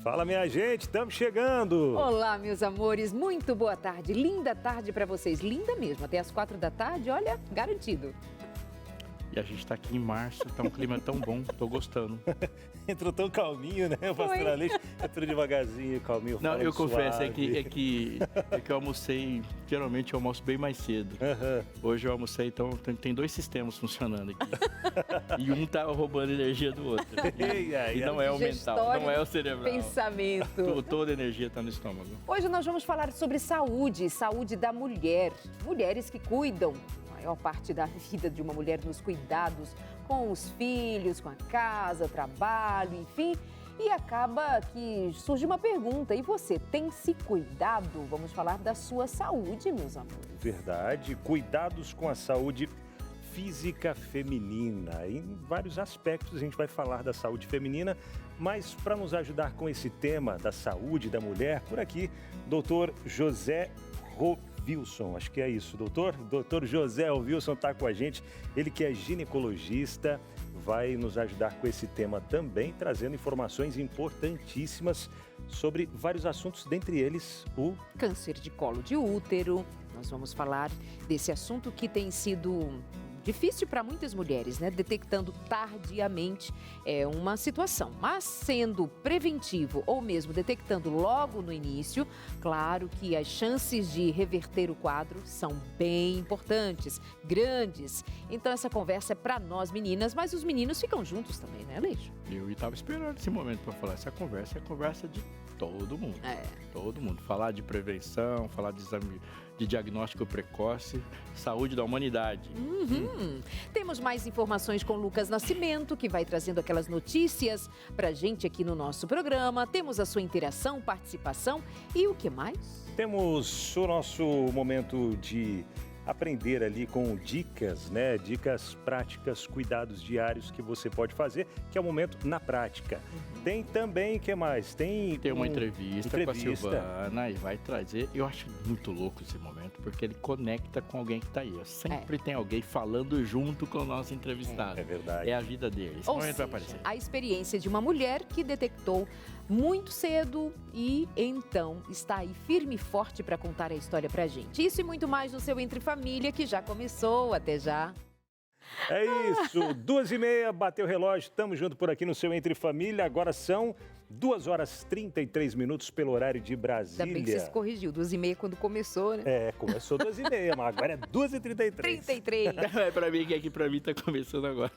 Fala, minha gente, estamos chegando! Olá, meus amores, muito boa tarde, linda tarde para vocês, linda mesmo, até as 4 da tarde, olha, garantido. E a gente está aqui em março, tá um clima tão bom, tô gostando. Entrou tão calminho, né, pastor Aleixo? Entrou devagarzinho, calminho. Não, eu confesso, suave. é que eu almocei, geralmente eu almoço bem mais cedo. Hoje eu almocei, então tem dois sistemas funcionando aqui. E um tá roubando energia do outro. E não é o mental, não é o cerebral. Pensamento. Toda a energia está no estômago. Hoje nós vamos falar sobre saúde, saúde da mulher. Mulheres que cuidam, a maior parte da vida de uma mulher nos cuidados com os filhos, com a casa, trabalho, enfim. E acaba que surge uma pergunta, e você tem se cuidado? Vamos falar da sua saúde, meus amores. Verdade, cuidados com a saúde física feminina. Em vários aspectos a gente vai falar da saúde feminina, mas para nos ajudar com esse tema da saúde da mulher, por aqui, doutor José Wilson, acho que é isso, doutor? Doutor José Wilson está com a gente, ele que é ginecologista, vai nos ajudar com esse tema também, trazendo informações importantíssimas sobre vários assuntos, dentre eles o câncer de colo de útero. Nós vamos falar desse assunto que tem sido difícil para muitas mulheres, né? Detectando tardiamente é uma situação, mas sendo preventivo ou mesmo detectando logo no início, claro que as chances de reverter o quadro são bem importantes, grandes. Então essa conversa é para nós meninas, mas os meninos ficam juntos também, né, Aleixo? Eu estava esperando esse momento para falar. Essa conversa é a conversa de todo mundo. Todo mundo. Falar de prevenção, falar de exame de diagnóstico precoce, saúde da humanidade. Temos mais informações com Lucas Nascimento, que vai trazendo aquelas notícias pra gente aqui no nosso programa. Temos a sua interação, participação e o que mais? Temos o nosso momento de aprender ali com dicas, né? Dicas práticas, cuidados diários que você pode fazer, que é o momento na prática. Tem também, o que mais? Tem uma entrevista com a Silvana e vai trazer, eu acho muito louco esse momento, porque ele conecta com alguém que está aí. Sempre tem alguém falando junto com o nosso entrevistado. É verdade. É a vida dele. Esse momento vai aparecer. A experiência de uma mulher que detectou muito cedo e então está aí firme e forte para contar a história pra gente. Isso e muito mais no seu Entre Família, que já começou. Até já. É isso, 2h30, bateu o relógio, estamos junto por aqui no seu Entre Família. Agora são 2h33 pelo horário de Brasília. Ainda bem que você se corrigiu, 2h30 quando começou, né? Começou 2h30, mas agora é 2h33. 33. É pra mim que aqui pra mim tá começando agora.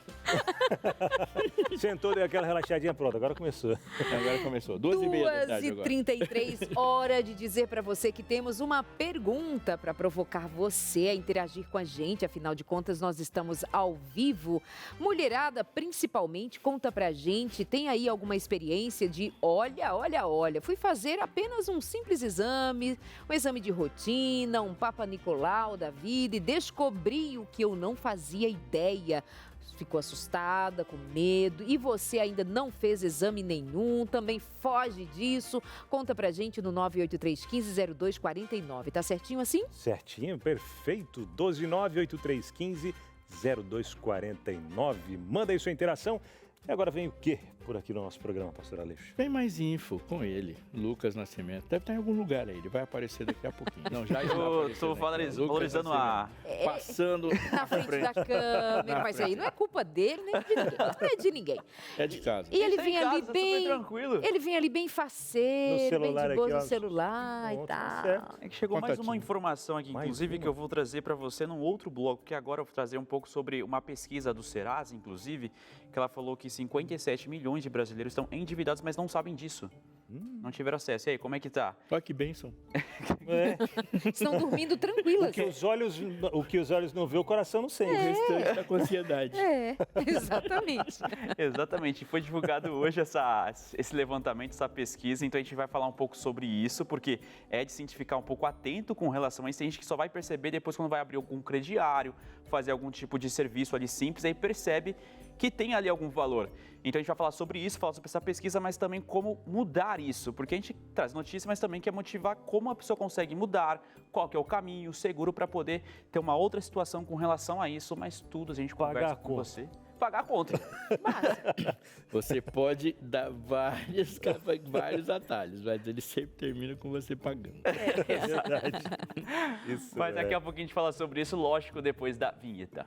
Sentou, deu aquela relaxadinha, pronto, agora começou. Agora começou, 2h30 da tarde agora. 2h33, hora de dizer pra você que temos uma pergunta pra provocar você a interagir com a gente. Afinal de contas, nós estamos ao vivo. Mulherada, principalmente, conta pra gente, tem aí alguma experiência de olha, fui fazer apenas um simples exame, um exame de rotina, um Papa Nicolau da vida e descobri o que eu não fazia ideia. Ficou assustada, com medo, e você ainda não fez exame nenhum, também foge disso. Conta pra gente no 983150249, tá certinho assim? Certinho, perfeito, 12983150249. Manda aí sua interação. E agora vem o quê por aqui no nosso programa, pastor Aleixo? Tem mais info com ele, Lucas Nascimento. Deve estar em algum lugar aí, ele vai aparecer daqui a pouquinho. Não, já está Eu estou valorizando a... Passando na frente da câmera, mas aí não é culpa dele, nem de ninguém. Não é de ninguém. É de casa. E ele vem ali casa, bem... super tranquilo. Ele vem ali bem faceiro, bem de boa no aqui, celular e tal. É que chegou mais uma informação aqui, inclusive, que eu vou trazer para você num outro bloco, que agora eu vou trazer um pouco sobre uma pesquisa do Serasa, inclusive, que ela falou que 57 milhões de brasileiros estão endividados, mas não sabem disso. Não tiveram acesso. E aí, como é que tá? Olha que bênção. Estão dormindo tranquilas. O que os olhos não vê, o coração não sente. O restante está com ansiedade. Exatamente. Exatamente. Foi divulgado hoje esse levantamento, essa pesquisa, então a gente vai falar um pouco sobre isso, porque é de se ficar um pouco atento com relação a isso. Tem gente que só vai perceber depois quando vai abrir algum crediário, fazer algum tipo de serviço ali simples, aí percebe que tem ali algum valor. Então a gente vai falar sobre isso, falar sobre essa pesquisa, mas também como mudar isso, porque a gente traz notícia, mas também quer motivar como a pessoa consegue mudar, qual que é o caminho seguro para poder ter uma outra situação com relação a isso, mas tudo a gente conversa com você. pagar a conta. Você pode dar vários atalhos, mas ele sempre termina com você pagando. É verdade. Isso, mas daqui a pouquinho a gente fala sobre isso, lógico, depois da vinheta.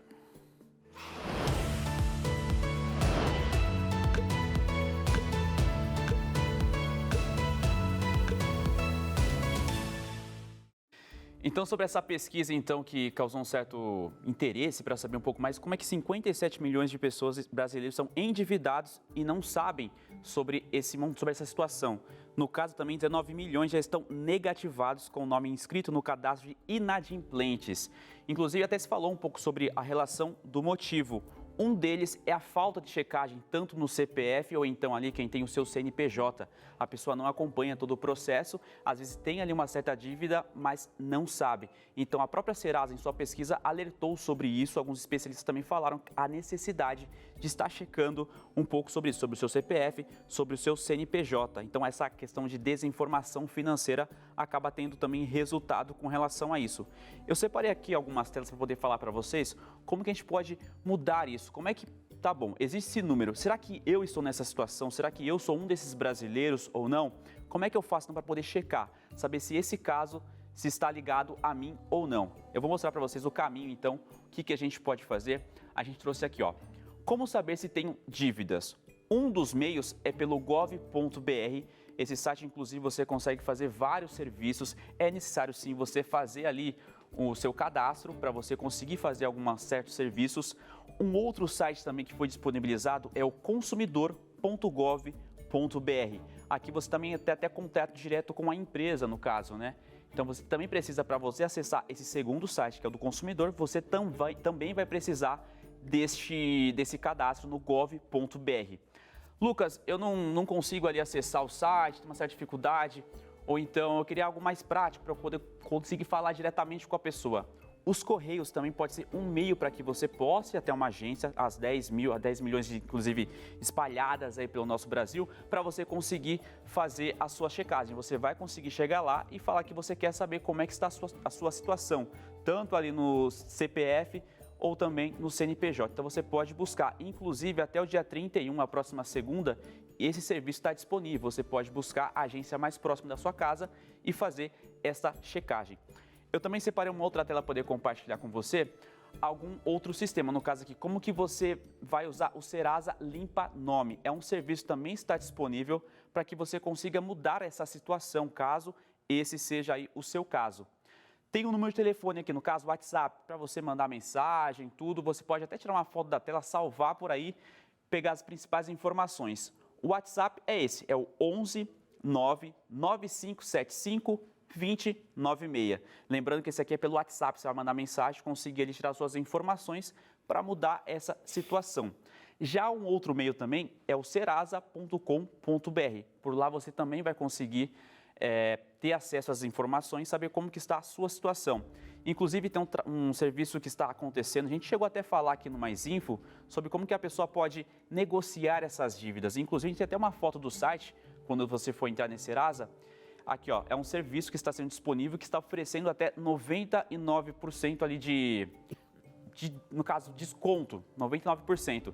Então, sobre essa pesquisa, então, que causou um certo interesse para saber um pouco mais, como é que 57 milhões de pessoas brasileiros são endividados e não sabem sobre essa situação. No caso, também, 19 milhões já estão negativados com o nome inscrito no cadastro de inadimplentes. Inclusive, até se falou um pouco sobre a relação do motivo. Um deles é a falta de checagem, tanto no CPF ou então ali quem tem o seu CNPJ. A pessoa não acompanha todo o processo, às vezes tem ali uma certa dívida, mas não sabe. Então a própria Serasa, em sua pesquisa, alertou sobre isso. Alguns especialistas também falaram a necessidade de estar checando um pouco sobre isso, sobre o seu CPF, sobre o seu CNPJ. Então essa questão de desinformação financeira acaba tendo também resultado com relação a isso. Eu separei aqui algumas telas para poder falar para vocês como que a gente pode mudar isso. Como é que, tá bom, existe esse número, será que eu estou nessa situação? Será que eu sou um desses brasileiros ou não? Como é que eu faço para poder checar, saber se esse caso se está ligado a mim ou não? Eu vou mostrar para vocês o caminho, então, o que a gente pode fazer. A gente trouxe aqui, ó, como saber se tenho dívidas? Um dos meios é pelo gov.br. Esse site, inclusive, você consegue fazer vários serviços. É necessário, sim, você fazer ali o seu cadastro para você conseguir fazer alguns certos serviços. Um outro site também que foi disponibilizado é o consumidor.gov.br. Aqui você também tem até contato direto com a empresa, no caso, né? Então você também precisa, para você acessar esse segundo site, que é o do consumidor, você também vai precisar desse cadastro no gov.br. Lucas, eu não consigo ali acessar o site, tenho uma certa dificuldade, ou então eu queria algo mais prático para eu poder conseguir falar diretamente com a pessoa. Os Correios também pode ser um meio para que você possa ir até uma agência, as 10 milhões, inclusive, espalhadas aí pelo nosso Brasil, para você conseguir fazer a sua checagem. Você vai conseguir chegar lá e falar que você quer saber como é que está a sua situação, tanto ali no CPF ou também no CNPJ. Então você pode buscar, inclusive até o dia 31, a próxima segunda, esse serviço está disponível. Você pode buscar a agência mais próxima da sua casa e fazer essa checagem. Eu também separei uma outra tela para poder compartilhar com você algum outro sistema. No caso aqui, como que você vai usar o Serasa Limpa Nome. É um serviço que também está disponível para que você consiga mudar essa situação, caso esse seja aí o seu caso. Tem um número de telefone aqui, no caso WhatsApp, para você mandar mensagem, tudo. Você pode até tirar uma foto da tela, salvar por aí, pegar as principais informações. O WhatsApp é esse, é o 11 99575 2096. Lembrando que esse aqui é pelo WhatsApp, você vai mandar mensagem, conseguir ali tirar suas informações para mudar essa situação. Já um outro meio também é o serasa.com.br. Por lá você também vai conseguir ter acesso às informações, saber como que está a sua situação. Inclusive tem um serviço que está acontecendo, a gente chegou até a falar aqui no Mais Info, sobre como que a pessoa pode negociar essas dívidas. Inclusive a gente tem até uma foto do site, quando você for entrar nesse Serasa. Aqui, ó, é um serviço que está sendo disponível, que está oferecendo até 99% ali no caso, desconto, 99%.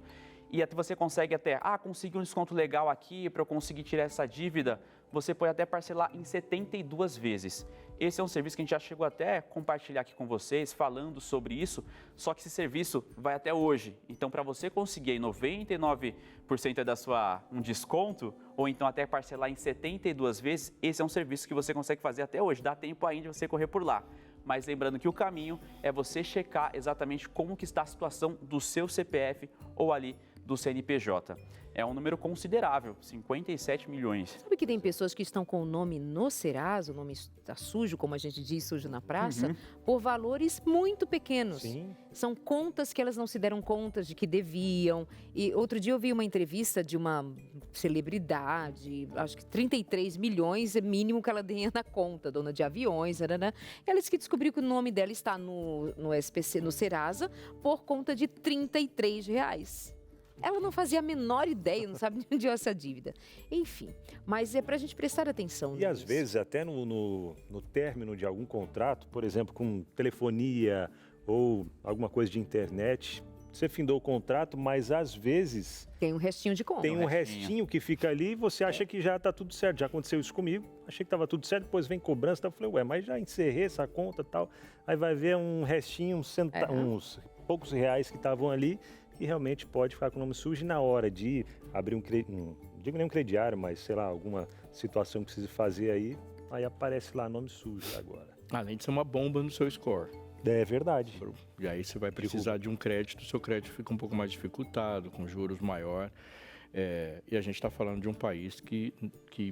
E até você consegue até, conseguir um desconto legal aqui para eu conseguir tirar essa dívida, você pode até parcelar em 72 vezes. Esse é um serviço que a gente já chegou até a compartilhar aqui com vocês, falando sobre isso, só que esse serviço vai até hoje. Então, para você conseguir aí 99% um desconto, ou então até parcelar em 72 vezes, esse é um serviço que você consegue fazer até hoje. Dá tempo ainda de você correr por lá. Mas lembrando que o caminho é você checar exatamente como que está a situação do seu CPF ou ali do CNPJ. É um número considerável, 57 milhões. Sabe que tem pessoas que estão com o nome no Serasa, o nome está sujo, como a gente diz, sujo na praça, por valores muito pequenos. Sim. São contas que elas não se deram conta de que deviam. E outro dia eu vi uma entrevista de uma celebridade, acho que 33 milhões é mínimo que ela ganha na conta, dona de aviões, né? Ela disse que descobriu que o nome dela está no SPC, no Serasa, por conta de R$33. Ela não fazia a menor ideia, não sabe de onde é essa dívida. Enfim, mas é para a gente prestar atenção. E às vezes, até no término de algum contrato, por exemplo, com telefonia ou alguma coisa de internet, você findou o contrato, mas às vezes... Tem um restinho de conta. Tem um restinho que fica ali e você acha que já está tudo certo. Já aconteceu isso comigo, achei que estava tudo certo, depois vem cobrança, eu falei, ué, mas já encerrei essa conta e tal. Aí vai ver um restinho, uns poucos reais que estavam ali e realmente pode ficar com o nome sujo. E na hora de abrir não digo nem um crediário, mas sei lá, alguma situação que precise fazer aí aparece lá nome sujo agora. Além de ser uma bomba no seu score. É verdade. E aí você vai precisar de um crédito, seu crédito fica um pouco mais dificultado, com juros maior. E a gente está falando de um país que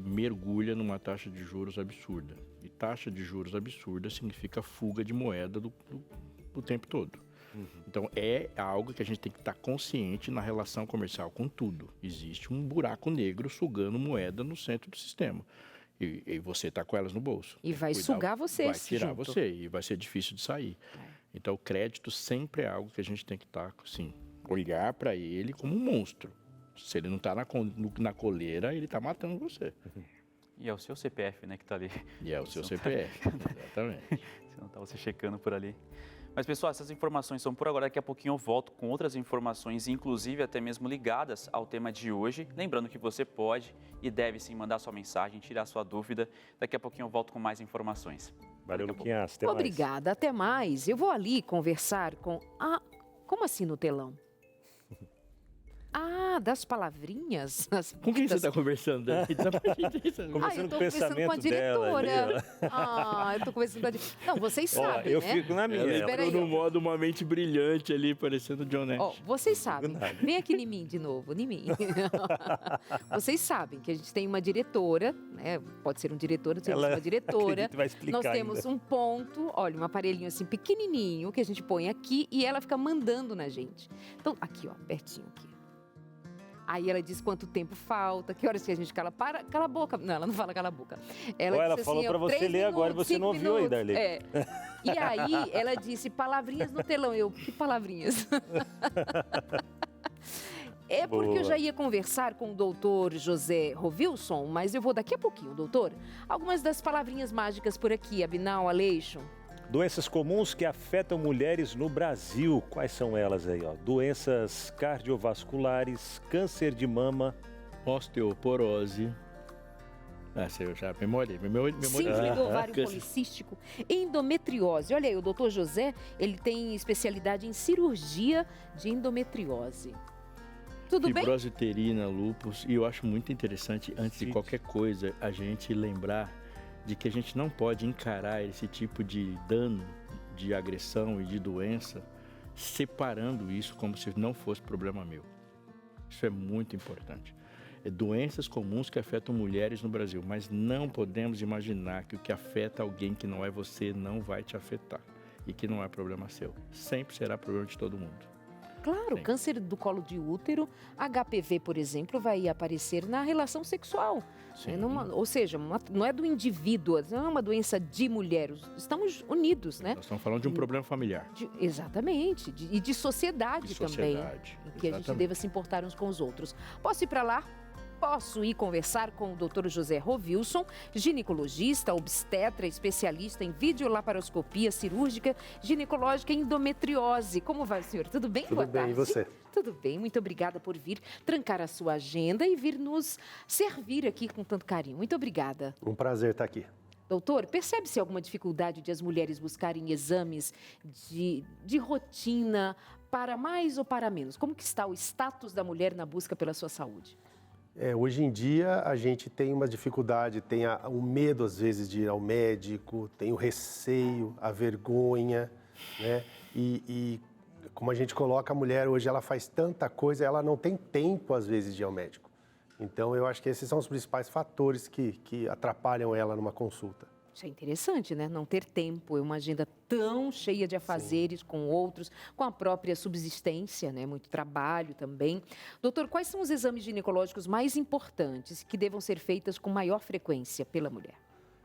mergulha numa taxa de juros absurda. E taxa de juros absurda significa fuga de moeda do tempo todo. Então é algo que a gente tem que estar consciente na relação comercial com tudo. Existe um buraco negro sugando moeda no centro do sistema. E você está com elas no bolso. E vai sugar você. Vai tirar você e vai ser difícil de sair. Então o crédito sempre é algo que a gente tem que estar, assim, olhar para ele como um monstro. Se ele não está na coleira, ele está matando você. E é o seu CPF, né, que está ali. E é o seu CPF, exatamente. Se não está você checando por ali. Mas, pessoal, essas informações são por agora. Daqui a pouquinho eu volto com outras informações, inclusive até mesmo ligadas ao tema de hoje. Lembrando que você pode e deve sim mandar sua mensagem, tirar sua dúvida. Daqui a pouquinho eu volto com mais informações. Valeu, Luquinhas. Até mais. Obrigada, até mais. Eu vou ali conversar com... como assim no telão? Das palavrinhas. Com quem você está conversando? Conversando com o pensamento com a diretora. dela. Eu estou conversando com a diretora. Não, vocês sabem, eu né? fico na minha. Ela no modo uma mente brilhante ali, parecendo John Nash. Vocês sabem. Vem aqui em mim de novo, em mim. Vocês sabem que a gente tem uma diretora, né? Pode ser um diretor, temos uma diretora. Vai explicar Nós temos ainda um ponto, olha, um aparelhinho assim pequenininho que a gente põe aqui e ela fica mandando na gente. Então, aqui, ó, pertinho aqui. Aí ela diz quanto tempo falta, que horas que a gente cala a boca. Não, ela não fala cala a boca. Ela falou assim, para você ler agora e você não ouviu aí, Darley. E aí ela disse palavrinhas no telão. Que palavrinhas? Porque eu já ia conversar com o doutor José Rovilson, mas eu vou daqui a pouquinho, doutor. Algumas das palavrinhas mágicas por aqui, Abinal, Aleixo. Doenças comuns que afetam mulheres no Brasil. Quais são elas aí? Doenças cardiovasculares, câncer de mama, osteoporose. Essa eu já memoriei. Síndrome do ovário policístico, endometriose. Olha aí, o doutor José, ele tem especialidade em cirurgia de endometriose. Tudo bem? Fibrose uterina, lúpus. E eu acho muito interessante, antes de qualquer coisa, a gente lembrar de que a gente não pode encarar esse tipo de dano, de agressão e de doença, separando isso como se não fosse problema meu. Isso é muito importante. Doenças comuns que afetam mulheres no Brasil, mas não podemos imaginar que o que afeta alguém que não é você não vai te afetar e que não é problema seu. Sempre será problema de todo mundo. Claro, sim. Câncer do colo de útero, HPV, por exemplo, vai aparecer na relação sexual. Ou seja, não é do indivíduo, não é uma doença de mulher, estamos unidos, né? Nós estamos falando de um problema familiar. Exatamente, e de sociedade também, em que a gente deva se importar uns com os outros. Posso ir para lá? Posso ir conversar com o Dr. José Rovilson, ginecologista, obstetra, especialista em videolaparoscopia cirúrgica, ginecológica e endometriose. Como vai, senhor? Tudo bem? Tudo bem, e você? Tudo bem, muito obrigada por vir trancar a sua agenda e vir nos servir aqui com tanto carinho. Muito obrigada. Um prazer estar aqui. Doutor, percebe-se alguma dificuldade de as mulheres buscarem exames de rotina para mais ou para menos? Como que está o status da mulher na busca pela sua saúde? Hoje em dia a gente tem uma dificuldade, tem o medo às vezes de ir ao médico, tem o receio, a vergonha, né? E como a gente coloca a mulher hoje, ela faz tanta coisa, ela não tem tempo às vezes de ir ao médico. Então eu acho que esses são os principais fatores que atrapalham ela numa consulta. Isso é interessante, né? Não ter tempo, é uma agenda tão cheia de afazeres com outros, com a própria subsistência, né? Muito trabalho também. Doutor, quais são os exames ginecológicos mais importantes que devam ser feitos com maior frequência pela mulher?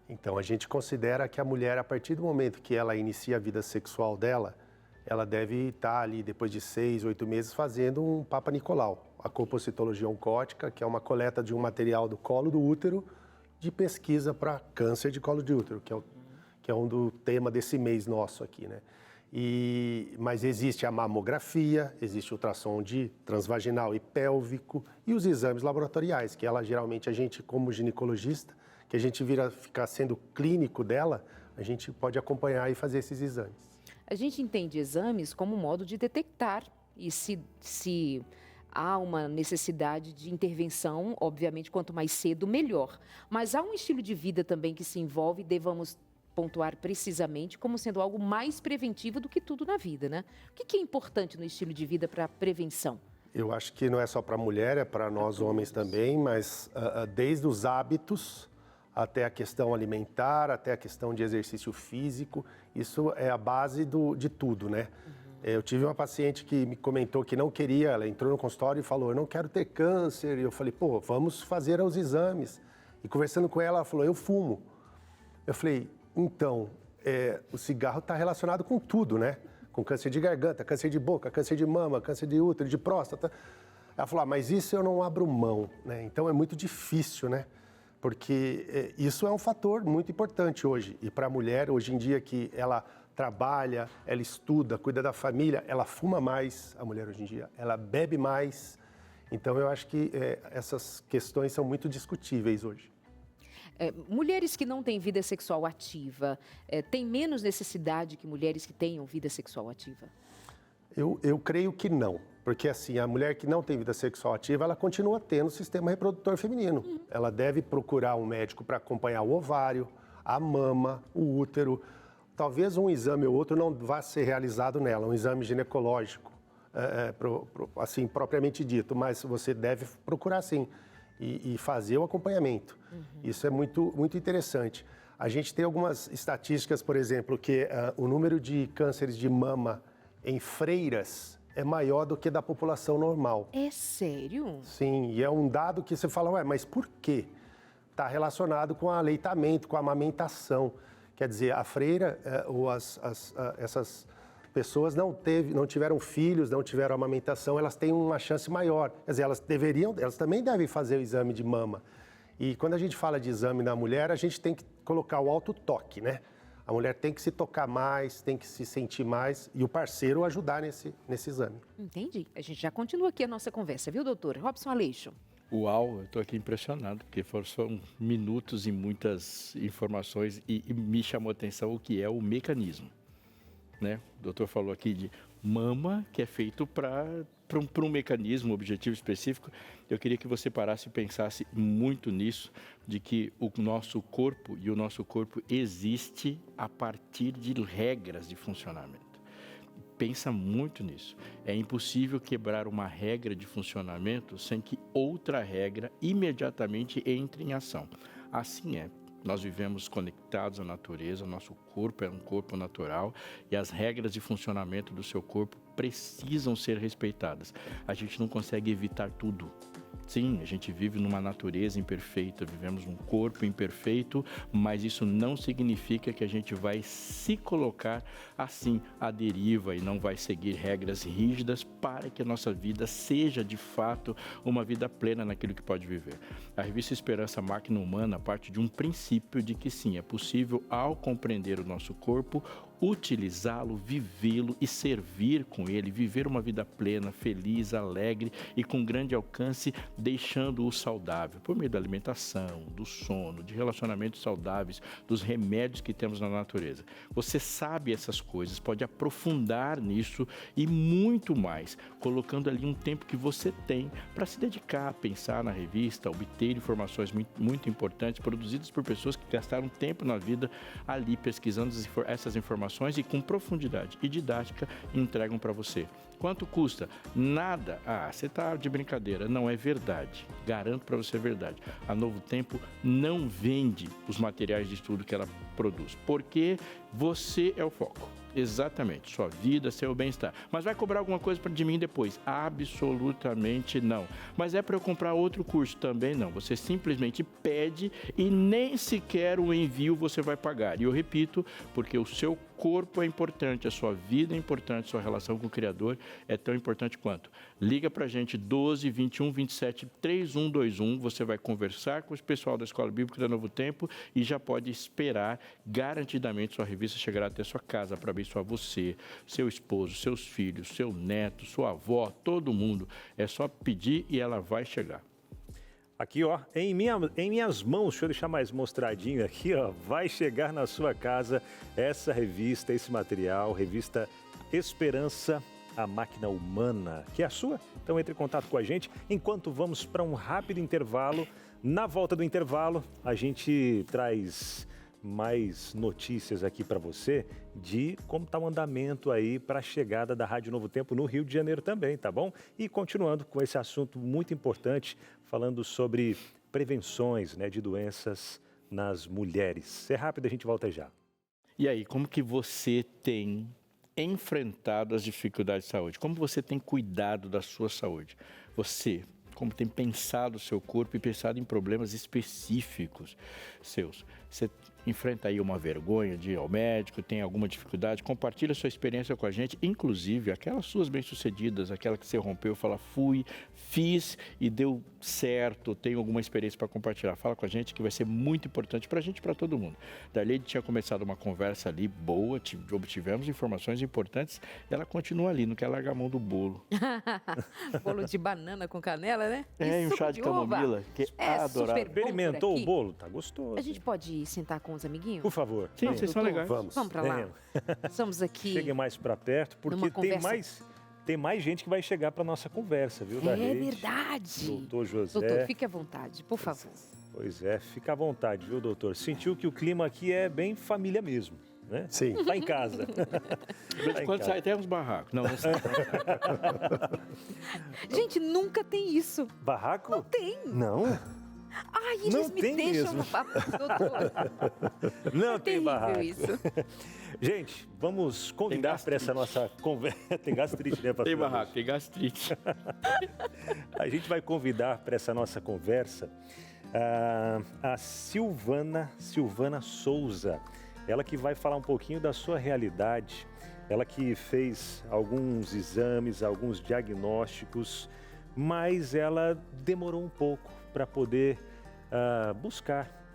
Então, a gente considera que a mulher, a partir do momento que ela inicia a vida sexual dela, ela deve estar ali, depois de 6, 8 meses, fazendo um Papa Nicolau, a colpocitologia oncótica, que é uma coleta de um material do colo do útero, de pesquisa para câncer de colo de útero, que é um do tema desse mês nosso aqui, né? Mas existe a mamografia, existe o ultrassom de transvaginal e pélvico e os exames laboratoriais, que geralmente a gente, como ginecologista, que a gente ficar sendo clínico dela, a gente pode acompanhar e fazer esses exames. A gente entende exames como um modo de detectar e se há uma necessidade de intervenção, obviamente, quanto mais cedo, melhor. Mas há um estilo de vida também que se envolve, devamos pontuar precisamente como sendo algo mais preventivo do que tudo na vida, né? O que é importante no estilo de vida para a prevenção? Eu acho que não é só para a mulher, é para nós homens também, mas desde os hábitos até a questão alimentar, até a questão de exercício físico, isso é a base de tudo, né? Eu tive uma paciente que me comentou que não queria, ela entrou no consultório e falou, eu não quero ter câncer. E eu falei, pô, vamos fazer os exames. E conversando com ela, ela falou, eu fumo. Eu falei, então, o cigarro está relacionado com tudo, né? Com câncer de garganta, câncer de boca, câncer de mama, câncer de útero, de próstata. Ela falou, mas isso eu não abro mão, né? Então é muito difícil, né? Porque isso é um fator muito importante hoje. E para a mulher, hoje em dia, que ela trabalha, ela estuda, cuida da família, ela fuma mais, a mulher hoje em dia, ela bebe mais. Então, eu acho que essas questões são muito discutíveis hoje. Mulheres que não têm vida sexual ativa, têm menos necessidade que mulheres que tenham vida sexual ativa? Eu creio que não, porque assim, a mulher que não tem vida sexual ativa, ela continua tendo sistema reprodutor feminino. Ela deve procurar um médico para acompanhar o ovário, a mama, o útero. Talvez um exame ou outro não vá ser realizado nela, um exame ginecológico, assim, propriamente dito, mas você deve procurar sim e fazer o acompanhamento. Isso é muito, muito interessante. A gente tem algumas estatísticas, por exemplo, que o número de cânceres de mama em freiras é maior do que da população normal. É sério? Sim, e é um dado que você fala, ué, mas por quê? Está relacionado com o aleitamento, com a amamentação. Quer dizer, a freira ou essas pessoas não tiveram filhos, não tiveram amamentação, elas têm uma chance maior. Quer dizer, elas também devem fazer o exame de mama. E quando a gente fala de exame na mulher, a gente tem que colocar o autotoque, né? A mulher tem que se tocar mais, tem que se sentir mais e o parceiro ajudar nesse exame. Entendi. A gente já continua aqui a nossa conversa, viu, doutor? Robson Aleixo. Uau, eu estou aqui impressionado, porque foram minutos e muitas informações e me chamou a atenção o que é o mecanismo, né? O doutor falou aqui de mama, que é feito para um mecanismo, um objetivo específico. Eu queria que você parasse e pensasse muito nisso, de que o nosso corpo existe a partir de regras de funcionamento. Pensa muito nisso. É impossível quebrar uma regra de funcionamento sem que outra regra imediatamente entre em ação. Assim é. Nós vivemos conectados à natureza, nosso corpo é um corpo natural e as regras de funcionamento do seu corpo precisam ser respeitadas. A gente não consegue evitar tudo. Sim, a gente vive numa natureza imperfeita, vivemos num corpo imperfeito, mas isso não significa que a gente vai se colocar assim à deriva e não vai seguir regras rígidas para que a nossa vida seja de fato uma vida plena naquilo que pode viver. A revista Esperança Máquina Humana parte de um princípio de que sim, é possível, ao compreender o nosso corpo, utilizá-lo, vivê-lo e servir com ele, viver uma vida plena, feliz, alegre e com grande alcance, deixando-o saudável, por meio da alimentação, do sono, de relacionamentos saudáveis, dos remédios que temos na natureza. Você sabe essas coisas, pode aprofundar nisso e muito mais, colocando ali um tempo que você tem para se dedicar a pensar na revista, obter informações muito importantes, produzidas por pessoas que gastaram tempo na vida ali pesquisando essas informações e com profundidade e didática entregam para você. Quanto custa? Nada. Ah, você está de brincadeira. Não é verdade. Garanto para você a verdade. A Novo Tempo não vende os materiais de estudo que ela produz, porque você é o foco. Exatamente, sua vida, seu bem-estar. Mas vai cobrar alguma coisa de mim depois? Absolutamente não. Mas é para eu comprar outro curso? Também não. Você simplesmente pede e nem sequer o envio você vai pagar. E eu repito, porque o seu corpo é importante, a sua vida é importante, sua relação com o Criador é tão importante quanto. Liga pra gente 12 21 27 3121, você vai conversar com o pessoal da Escola Bíblica da Novo Tempo e já pode esperar garantidamente sua revista chegará até sua casa para abençoar você, seu esposo, seus filhos, seu neto, sua avó, todo mundo. É só pedir e ela vai chegar. Aqui, ó, em minhas mãos, deixa eu deixar mais mostradinho aqui, ó, vai chegar na sua casa essa revista, esse material, revista Esperança, a Máquina Humana, que é a sua. Então entre em contato com a gente, enquanto vamos para um rápido intervalo. Na volta do intervalo, a gente traz mais notícias aqui para você de como está o andamento aí para a chegada da Rádio Novo Tempo no Rio de Janeiro também, tá bom? E continuando com esse assunto muito importante, falando sobre prevenções, né, de doenças nas mulheres. É rápido, a gente volta já. E aí, como que você tem enfrentado as dificuldades de saúde? Como você tem cuidado da sua saúde? Você, como tem pensado o seu corpo e pensado em problemas específicos seus? Você enfrenta aí uma vergonha de ir ao médico, tem alguma dificuldade? Compartilha sua experiência com a gente, inclusive aquelas suas bem-sucedidas, aquela que você rompeu, fala, fui, fiz e deu certo, tenho alguma experiência para compartilhar. Fala com a gente que vai ser muito importante para a gente e para todo mundo. Darlene tinha começado uma conversa ali boa, obtivemos informações importantes, ela continua ali, não quer largar a mão do bolo. Bolo de banana com canela, né? É, um chá de camomila, que é adorável. Experimentou o bolo? Tá gostoso. A gente pode sentar com os amiguinhos? Por favor. Sim, vocês são legais. Vamos. Vamos pra lá. Estamos aqui. Cheguem mais para perto, porque tem mais gente que vai chegar para nossa conversa, viu, Darlene? É verdade. Doutor José. Doutor, fique à vontade, por favor. Pois é, fica à vontade, viu, doutor? Sentiu que o clima aqui é bem família mesmo, né? Sim. Tá em casa. Quando sai até uns barracos. Não sai. Gente, nunca tem isso. Barraco? Não tem. Não? Ai, eles Não me tem deixam mesmo. no papo, doutor. Não tem barraco. Isso. Gente, vamos convidar para essa nossa conversa. Tem gastrite, né, pastor? Tem barraco, tem gastrite. A gente vai convidar para essa nossa conversa a Silvana Souza. Ela que vai falar um pouquinho da sua realidade. Ela que fez alguns exames, alguns diagnósticos, mas ela demorou um pouco para poder buscar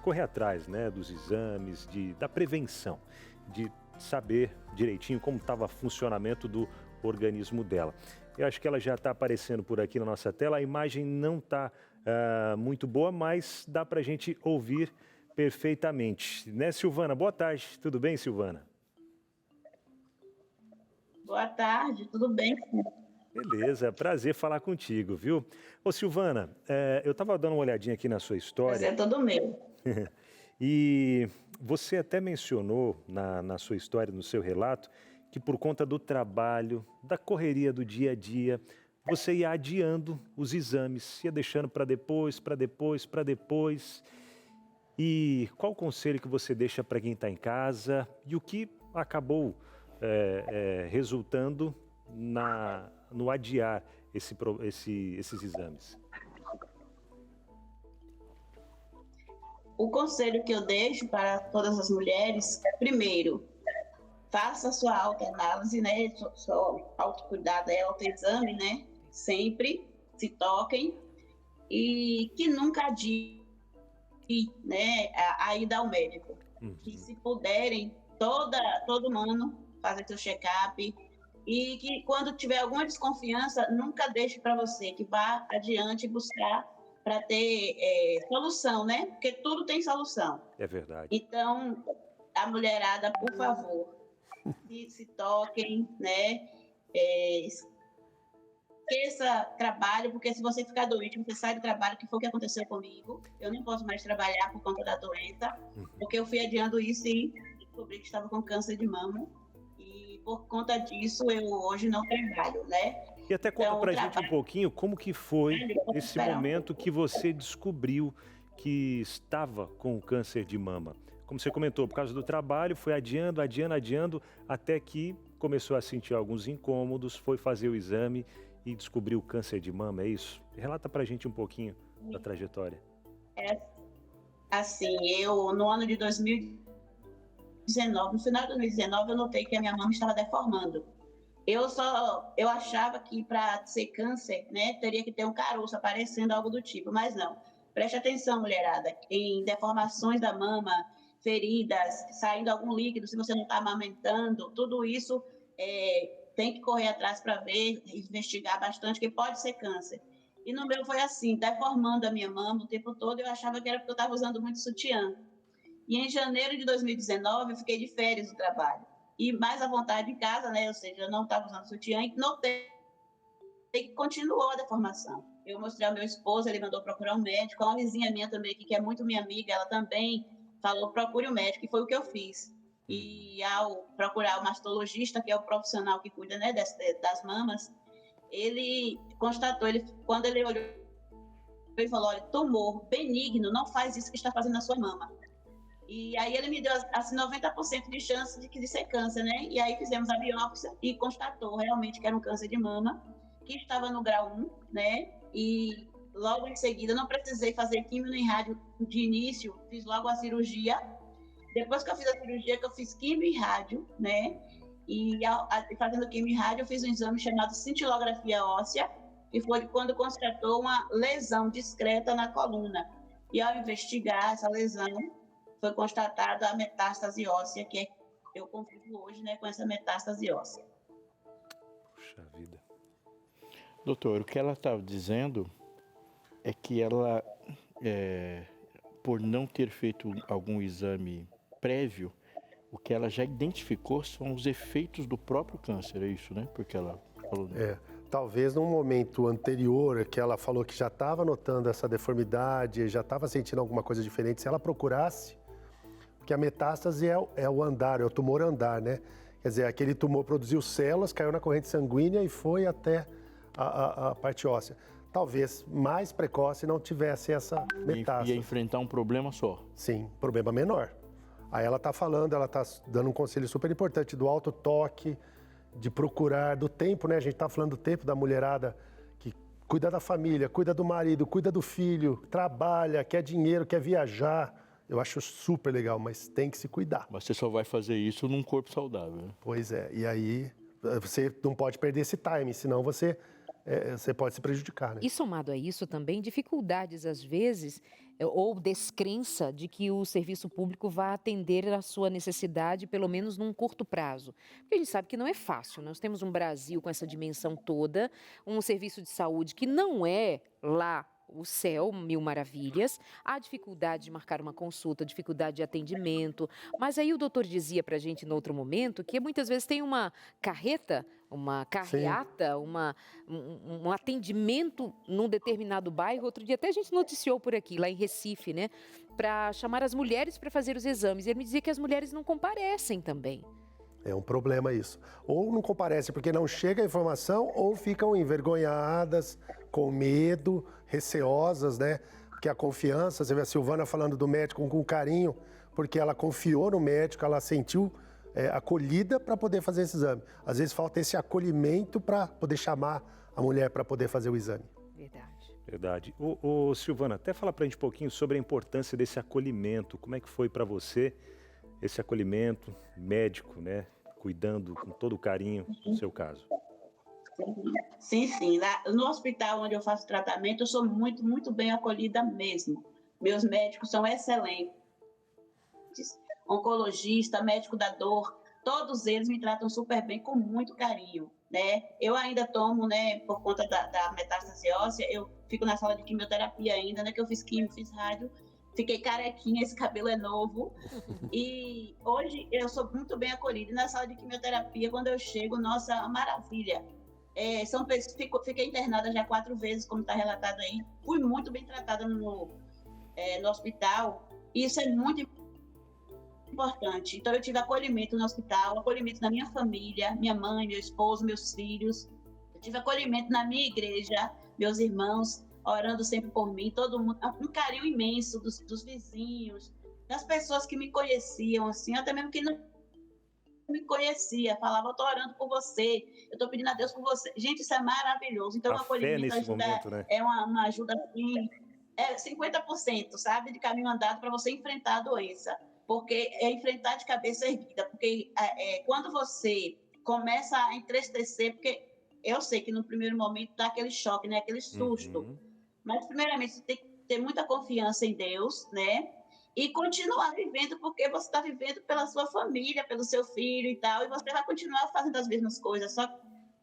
correr atrás, né, dos exames, da prevenção, de saber direitinho como estava o funcionamento do organismo dela. Eu acho que ela já está aparecendo por aqui na nossa tela, a imagem não está muito boa, mas dá para a gente ouvir perfeitamente. Né, Silvana? Boa tarde, tudo bem, Silvana? Boa tarde, tudo bem? Beleza, prazer falar contigo, viu? Ô Silvana, eu estava dando uma olhadinha aqui na sua história. Prazer é todo meu. E você até mencionou na sua história, no seu relato, que por conta do trabalho, da correria do dia a dia, você ia adiando os exames, ia deixando para depois. E qual o conselho que você deixa para quem está em casa e o que acabou resultando no adiar esses exames? O conselho que eu deixo para todas as mulheres, primeiro, faça sua autoanálise, né? Seu autocuidado, autoexame, né? Sempre se toquem e que nunca adie, né? A ida ao médico. Que se puderem, todo ano, fazer seu check-up. E que quando tiver alguma desconfiança, nunca deixe para você, que vá adiante buscar para ter solução, né? Porque tudo tem solução. É verdade. Então, a mulherada, por favor, se toquem, né? Esqueça trabalho, porque se você ficar doente, você sai do trabalho, que foi o que aconteceu comigo. Eu não posso mais trabalhar por conta da doença, porque eu fui adiando isso e descobri que estava com câncer de mama. Por conta disso, eu hoje não trabalho, né? E até conta pra gente um pouquinho como que foi esse momento que você descobriu que estava com câncer de mama. Como você comentou, por causa do trabalho, foi adiando, até que começou a sentir alguns incômodos, foi fazer o exame e descobriu o câncer de mama, é isso? Relata pra gente um pouquinho da trajetória. Assim, eu no ano de 2018, 2019. No final de 2019, eu notei que a minha mama estava deformando. Eu achava que para ser câncer, né, teria que ter um caroço aparecendo, algo do tipo, mas não. Preste atenção, mulherada, em deformações da mama, feridas, saindo algum líquido, se você não está amamentando, tudo isso tem que correr atrás para ver, investigar bastante, que pode ser câncer. E no meu foi assim, deformando a minha mama o tempo todo, eu achava que era porque eu estava usando muito sutiã. E em janeiro de 2019, eu fiquei de férias do trabalho. E mais à vontade em casa, né? Ou seja, eu não estava usando sutiã e notei que continuou a deformação. Eu mostrei ao meu esposo, ele mandou procurar um médico. Uma vizinha minha também, que é muito minha amiga, ela também falou, procure um médico, e foi o que eu fiz. E ao procurar o mastologista, que é o profissional que cuida, né, das mamas, ele constatou, quando ele olhou, ele falou, olha, tumor benigno, não faz isso que está fazendo na sua mama. E aí ele me deu assim 90% de chance de ser câncer, né? E aí fizemos a biópsia e constatou realmente que era um câncer de mama, que estava no grau 1, né? E logo em seguida, não precisei fazer químio nem rádio de início, fiz logo a cirurgia. Depois que eu fiz a cirurgia, que eu fiz químio e rádio, né? E fazendo químio e rádio, eu fiz um exame chamado cintilografia óssea, que foi quando constatou uma lesão discreta na coluna. E ao investigar essa lesão, foi constatada a metástase óssea, que eu convivo hoje, né, com essa metástase óssea. Puxa vida. Doutor, o que ela está dizendo é que ela, por não ter feito algum exame prévio, o que ela já identificou são os efeitos do próprio câncer, é isso, né? Porque ela falou... Talvez num momento anterior, que ela falou que já estava notando essa deformidade, já estava sentindo alguma coisa diferente, se ela procurasse, porque a metástase é o andar, é o tumor andar, né? Quer dizer, aquele tumor produziu células, caiu na corrente sanguínea e foi até a parte óssea. Talvez mais precoce não tivesse essa metástase. Ia enfrentar um problema só. Sim, problema menor. Aí ela está falando, ela está dando um conselho super importante do autotoque, de procurar, do tempo, né? A gente está falando do tempo da mulherada que cuida da família, cuida do marido, cuida do filho, trabalha, quer dinheiro, quer viajar. Eu acho super legal, mas tem que se cuidar. Mas você só vai fazer isso num corpo saudável, né? Pois é, e aí você não pode perder esse timing, senão você pode se prejudicar, né? E somado a isso também, dificuldades às vezes, ou descrença de que o serviço público vai atender a sua necessidade, pelo menos num curto prazo. Porque a gente sabe que não é fácil. Nós temos um Brasil com essa dimensão toda, um serviço de saúde que não é lá o céu, mil maravilhas, há dificuldade de marcar uma consulta, dificuldade de atendimento, mas aí o doutor dizia pra gente no outro momento que muitas vezes tem uma carreta, uma carreata, um atendimento num determinado bairro. Outro dia até a gente noticiou por aqui, lá em Recife, né, para chamar as mulheres para fazer os exames. Ele me dizia que as mulheres não comparecem também. É um problema isso. Ou não comparecem porque não chega a informação, ou ficam envergonhadas, com medo, receosas, né? Porque a confiança, você vê a Silvana falando do médico com carinho, porque ela confiou no médico, ela sentiu acolhida para poder fazer esse exame. Às vezes falta esse acolhimento para poder chamar a mulher para poder fazer o exame. Verdade. Silvana, até fala para a gente um pouquinho sobre a importância desse acolhimento. Como é que foi para você esse acolhimento médico, né? Cuidando com todo o carinho do seu caso. Sim. Lá no hospital onde eu faço tratamento, eu sou muito, muito bem acolhida mesmo. Meus médicos são excelentes. Oncologista, médico da dor, todos eles me tratam super bem, com muito carinho, né? Eu ainda tomo, né, por conta da metástase óssea, eu fico na sala de quimioterapia ainda, né, que eu fiz quimio, fiz rádio, fiquei carequinha, esse cabelo é novo. E hoje eu sou muito bem acolhida. E na sala de quimioterapia, quando eu chego, nossa, maravilha. Fiquei internada já 4 vezes, como está relatado aí. Fui muito bem tratada no hospital. E isso é muito importante. Então, eu tive acolhimento no hospital, acolhimento na minha família, minha mãe, meu esposo, meus filhos. Eu tive acolhimento na minha igreja, meus irmãos orando sempre por mim, todo mundo, um carinho imenso dos vizinhos, das pessoas que me conheciam, assim, até mesmo que não me conhecia, falava, eu tô orando por você, eu tô pedindo a Deus por você. Gente, isso é maravilhoso. Então, o acolhimento né? É uma ajuda, assim, 50%, sabe, de caminho andado para você enfrentar a doença. porque é enfrentar de cabeça erguida, porque quando você começa a entristecer, porque eu sei que no primeiro momento dá aquele choque, né, aquele susto, mas primeiramente você tem que ter muita confiança em Deus, né, e continuar vivendo, porque você está vivendo pela sua família, pelo seu filho e tal, e você vai continuar fazendo as mesmas coisas, só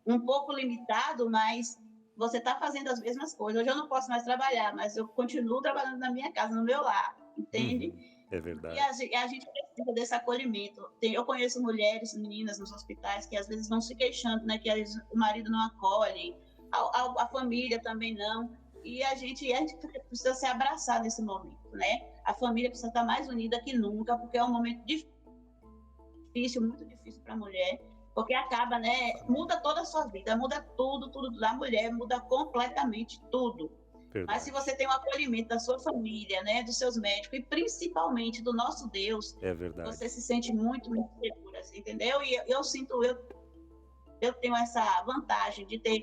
um pouco limitado, mas você está fazendo as mesmas coisas. Hoje eu não posso mais trabalhar, mas eu continuo trabalhando na minha casa, no meu lar, entende? É verdade. E a gente precisa desse acolhimento. Eu conheço mulheres, meninas nos hospitais que às vezes vão se queixando, né, que o marido não acolhe, a família também não. E a gente precisa se abraçar nesse momento, né? A família precisa estar mais unida que nunca, porque é um momento difícil, muito difícil para a mulher, porque acaba, né? Muda toda a sua vida, muda tudo da mulher, muda completamente tudo. Verdade. Mas se você tem o acolhimento da sua família, né, dos seus médicos e principalmente do nosso Deus, você se sente muito, muito segura, entendeu? E eu tenho essa vantagem de ter.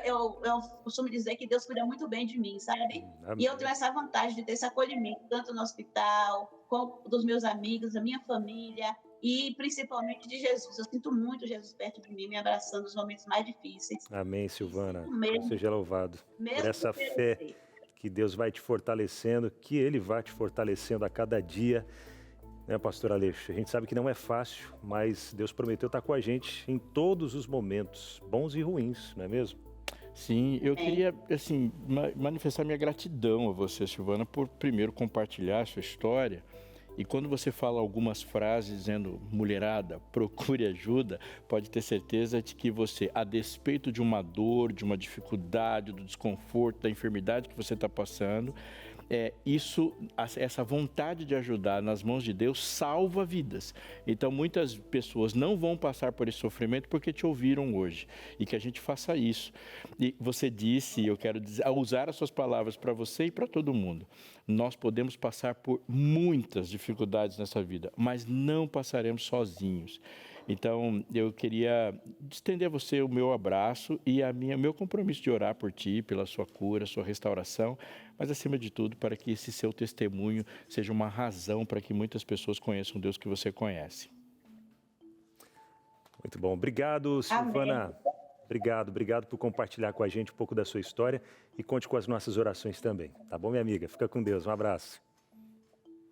Eu costumo dizer que Deus cuida muito bem de mim, sabe? Amém. E eu tenho essa vantagem de ter esse acolhimento, tanto no hospital, como dos meus amigos, da minha família e principalmente de Jesus. Eu sinto muito Jesus perto de mim, me abraçando nos momentos mais difíceis. Amém, Silvana. Seja louvado por essa fé que Deus vai te fortalecendo, que Ele vai te fortalecendo a cada dia. Né, pastor Aleixo? A gente sabe que não é fácil, mas Deus prometeu estar com a gente em todos os momentos, bons e ruins, não é mesmo? Sim, eu queria, assim, manifestar minha gratidão a você, Silvana, por primeiro compartilhar a sua história. E quando você fala algumas frases dizendo, mulherada, procure ajuda, pode ter certeza de que você, a despeito de uma dor, de uma dificuldade, do desconforto, da enfermidade que você está passando, essa vontade de ajudar nas mãos de Deus salva vidas. Então muitas pessoas não vão passar por esse sofrimento porque te ouviram hoje, e que a gente faça isso. E você disse, eu quero usar as suas palavras para você e para todo mundo, nós podemos passar por muitas dificuldades nessa vida, mas não passaremos sozinhos. Então, eu queria estender a você o meu abraço e o meu compromisso de orar por ti, pela sua cura, sua restauração, mas, acima de tudo, para que esse seu testemunho seja uma razão para que muitas pessoas conheçam o Deus que você conhece. Muito bom. Obrigado, Silvana. Amém. Obrigado por compartilhar com a gente um pouco da sua história e conte com as nossas orações também. Tá bom, minha amiga? Fica com Deus. Um abraço.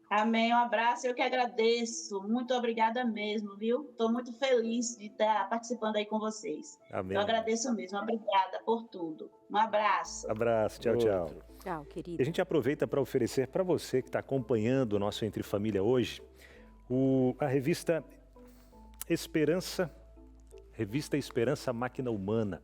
Amém, um abraço, eu que agradeço, muito obrigada mesmo, viu? Estou muito feliz de estar participando aí com vocês. Amém. Eu agradeço mesmo, obrigada por tudo. Um abraço. Abraço, tchau, tchau. Tchau, querida. E a gente aproveita para oferecer para você que está acompanhando o nosso Entre Família hoje, a revista Esperança Máquina Humana,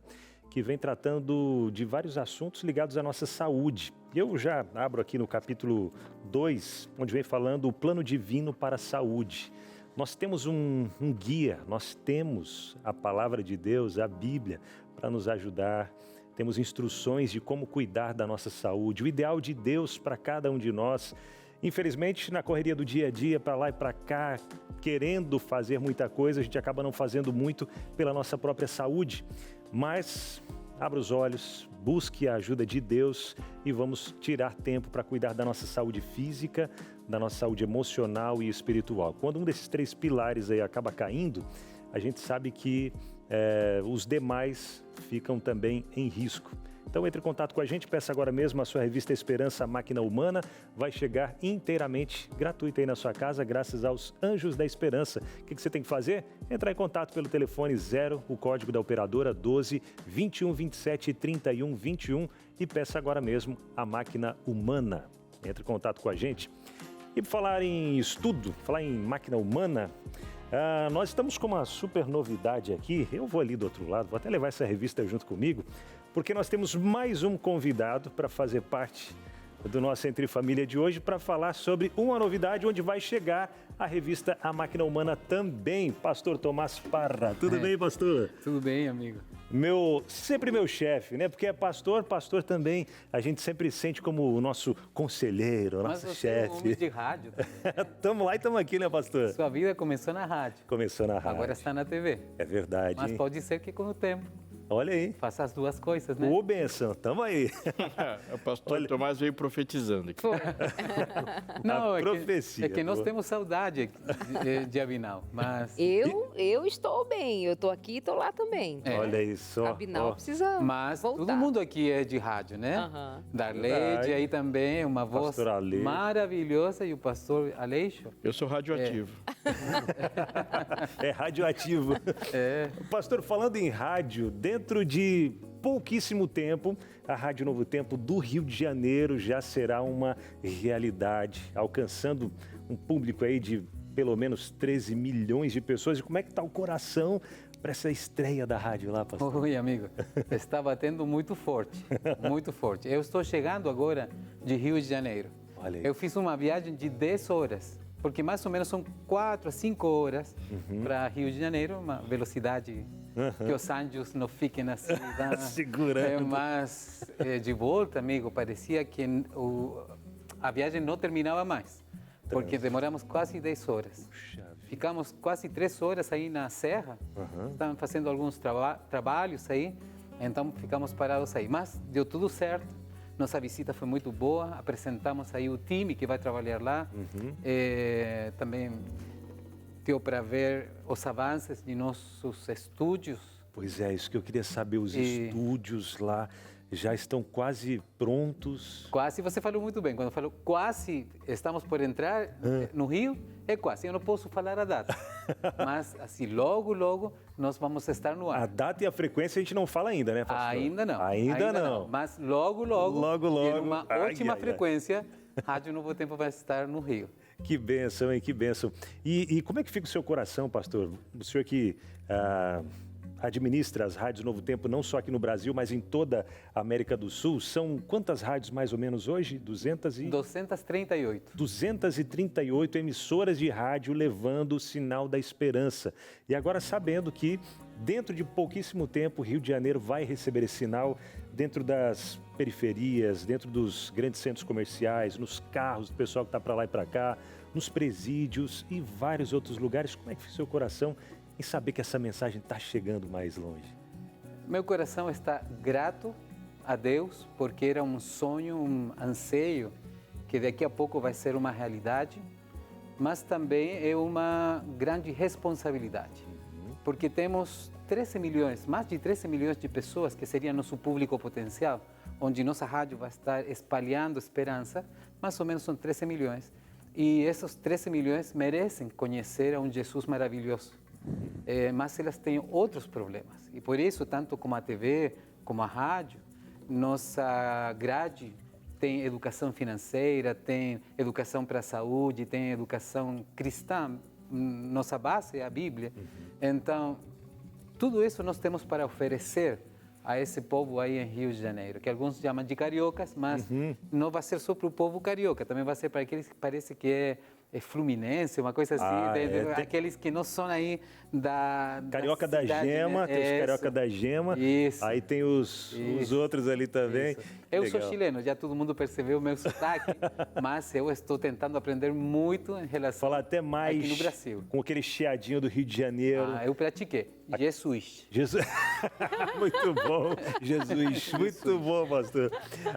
que vem tratando de vários assuntos ligados à nossa saúde. Eu já abro aqui no capítulo 2, onde vem falando o plano divino para a saúde. Nós temos um guia, nós temos a palavra de Deus, a Bíblia, para nos ajudar. Temos instruções de como cuidar da nossa saúde, o ideal de Deus para cada um de nós. Infelizmente, na correria do dia a dia, para lá e para cá, querendo fazer muita coisa, a gente acaba não fazendo muito pela nossa própria saúde. Mas abra os olhos, busque a ajuda de Deus e vamos tirar tempo para cuidar da nossa saúde física, da nossa saúde emocional e espiritual. Quando um desses 3 pilares aí acaba caindo, a gente sabe que os demais ficam também em risco. Então entre em contato com a gente, peça agora mesmo a sua revista Esperança Máquina Humana, vai chegar inteiramente gratuita aí na sua casa, graças aos Anjos da Esperança. O que você tem que fazer? Entrar em contato pelo telefone 0, o código da operadora 12 21 27 31 21 e peça agora mesmo a Máquina Humana. Entre em contato com a gente. E por falar em estudo, falar em máquina humana, nós estamos com uma super novidade aqui. Eu vou ali do outro lado, vou até levar essa revista junto comigo, porque nós temos mais um convidado para fazer parte do nosso Entre Família de hoje para falar sobre uma novidade onde vai chegar a revista A Máquina Humana também. Pastor Tomás Parra. Tudo bem, pastor? Tudo bem, amigo. Sempre meu chefe, né? Porque é pastor também, a gente sempre sente como o nosso conselheiro, o nosso chefe. Mas você é um homem de rádio também. Tamo lá e tamo aqui, né, pastor? Sua vida começou na rádio. Começou na rádio. Agora está na TV. É verdade. Mas pode ser que com o tempo Olha aí. Faça as duas coisas, né? Ô, benção, tamo aí. O pastor Tomás veio profetizando aqui. Não, profecia. É que nós temos saudade de Abinal, mas... Eu estou bem, eu estou aqui e estou lá também. Olha isso. Abinal precisa Mas voltar. todo mundo aqui é de rádio, né? Darleide aí também, uma voz maravilhosa, e o pastor Aleixo. Eu sou radioativo. É radioativo. Pastor, falando em rádio, dentro de pouquíssimo tempo, a Rádio Novo Tempo do Rio de Janeiro já será uma realidade, alcançando um público aí de pelo menos 13 milhões de pessoas. E como é que está o coração para essa estreia da rádio lá, pastor? Oi, amigo. Está batendo muito forte, muito forte. Eu estou chegando agora de Rio de Janeiro. Olha aí. Eu fiz uma viagem de 10 horas, porque mais ou menos são 4 a 5 horas para Rio de Janeiro, uma velocidade que os anjos não fiquem assim, segurando. Mas de volta, amigo, parecia que a viagem não terminava mais, porque demoramos quase 10 horas. Ficamos quase 3 horas aí na serra, estavam fazendo alguns trabalhos aí, então ficamos parados aí. Mas deu tudo certo, nossa visita foi muito boa, apresentamos aí o time que vai trabalhar lá, também deu para ver os avanços de nossos estúdios. Pois é, isso que eu queria saber, os estúdios lá já estão quase prontos. Quase, você falou muito bem, quando falou quase estamos por entrar no Rio, é quase, eu não posso falar a data, mas assim, logo nós vamos estar no ar. A data e a frequência a gente não fala ainda, né, pastor? Ainda não. Ainda não. Mas logo, em uma ótima frequência, Rádio Novo Tempo vai estar no Rio. Que bênção, hein? Que bênção. E como é que fica o seu coração, pastor? O senhor que administra as rádios Novo Tempo, não só aqui no Brasil, mas em toda a América do Sul. São quantas rádios mais ou menos hoje? 238. 238 emissoras de rádio levando o sinal da esperança. E agora sabendo que dentro de pouquíssimo tempo o Rio de Janeiro vai receber esse sinal dentro das periferias, dentro dos grandes centros comerciais, nos carros do pessoal que está para lá e para cá, nos presídios e vários outros lugares. Como é que fica o seu coração em saber que essa mensagem está chegando mais longe? Meu coração está grato a Deus, porque era um sonho, um anseio, que daqui a pouco vai ser uma realidade, mas também é uma grande responsabilidade, porque temos 13 milhões, mais de 13 milhões de pessoas que seriam nosso público potencial, onde nossa rádio vai estar espalhando esperança, mais ou menos são 13 milhões. E esses 13 milhões merecem conhecer a um Jesus maravilhoso. Mas elas têm outros problemas. E por isso, tanto como a TV, como a rádio, nossa grade tem educação financeira, tem educação para a saúde, tem educação cristã. Nossa base é a Bíblia. Então, tudo isso nós temos para oferecer a esse povo aí em Rio de Janeiro, que alguns chamam de cariocas, mas não vai ser só para o povo carioca, também vai ser para aqueles que parece que é fluminense, uma coisa assim, aqueles que não são aí da Carioca da Gema, né? Tem os Carioca da Gema, aí tem os outros ali também. Isso. Eu sou chileno, já todo mundo percebeu o meu sotaque, mas eu estou tentando aprender muito em relação falar até mais aqui no Brasil. Com aquele chiadinho do Rio de Janeiro. Eu pratiquei. Jesus. Muito bom, Jesus. Muito bom, pastor.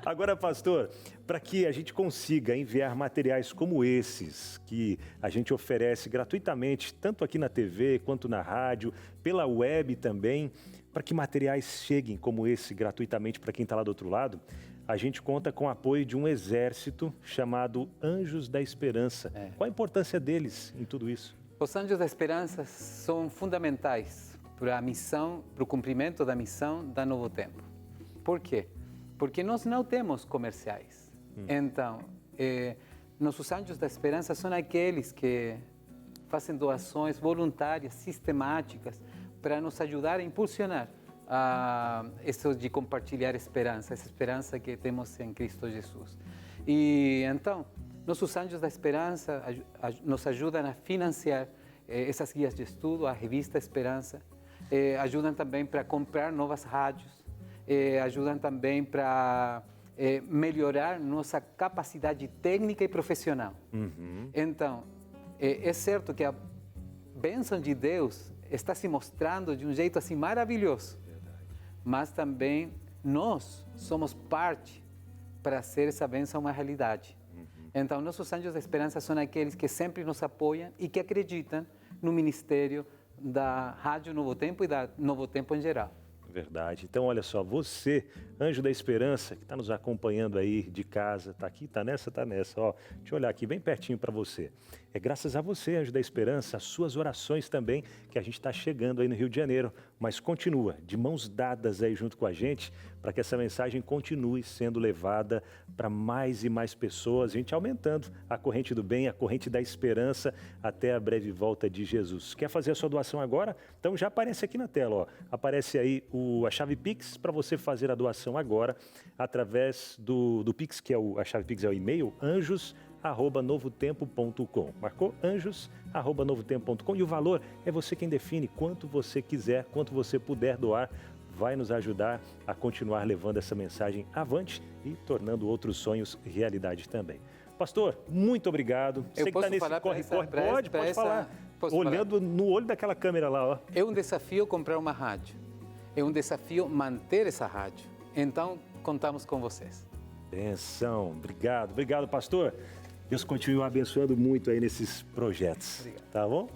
Agora, pastor, para que a gente consiga enviar materiais como esses, que a gente oferece gratuitamente, tanto aqui na TV quanto na rádio, pela web também, para que materiais cheguem como esse gratuitamente para quem está lá do outro lado, a gente conta com o apoio de um exército chamado Anjos da Esperança. Qual a importância deles em tudo isso? Os Anjos da Esperança são fundamentais para a missão, para o cumprimento da missão da Novo Tempo. Por quê? Porque nós não temos comerciais. Então, nossos Anjos da Esperança são aqueles que fazem doações voluntárias, sistemáticas, para nos ajudar a impulsionar isso de compartilhar esperança, essa esperança que temos em Cristo Jesus. E então, nossos Anjos da Esperança nos ajudam a financiar essas guias de estudo, a revista Esperança, ajudam também para comprar novas rádios, ajudam também para melhorar nossa capacidade técnica e profissional. Então, é certo que a bênção de Deus está se mostrando de um jeito assim maravilhoso. mas também nós somos parte para ser essa bênção uma realidade. Então, nossos anjos da esperança são aqueles que sempre nos apoiam e que acreditam no ministério da Rádio Novo Tempo e da Novo Tempo em geral. Verdade. Então, olha só, você, Anjo da Esperança, que está nos acompanhando aí de casa, está aqui, está nessa, ó. Deixa eu olhar aqui bem pertinho para você. É graças a você, Anjo da Esperança, as suas orações também, que a gente está chegando aí no Rio de Janeiro. Mas continua, de mãos dadas aí junto com a gente, para que essa mensagem continue sendo levada para mais e mais pessoas, a gente aumentando a corrente do bem, a corrente da esperança, até a breve volta de Jesus. Quer fazer a sua doação agora? Então já aparece aqui na tela, ó. Aparece aí a chave Pix para você fazer a doação agora, através do Pix, que é a chave Pix é o e-mail, anjos@novotempo.com. Marcou? anjos@novotempo.com. E o valor é você quem define, quanto você quiser, quanto você puder doar. Vai nos ajudar a continuar levando essa mensagem avante e tornando outros sonhos realidade também. Pastor, muito obrigado. Você que está nesse corre-corre, pode falar. Olhando no olho daquela câmera lá, ó. É um desafio comprar uma rádio. É um desafio manter essa rádio. Então, contamos com vocês. Benção. Obrigado. Obrigado, pastor. Deus continue abençoando muito aí nesses projetos. Obrigado. Tá bom?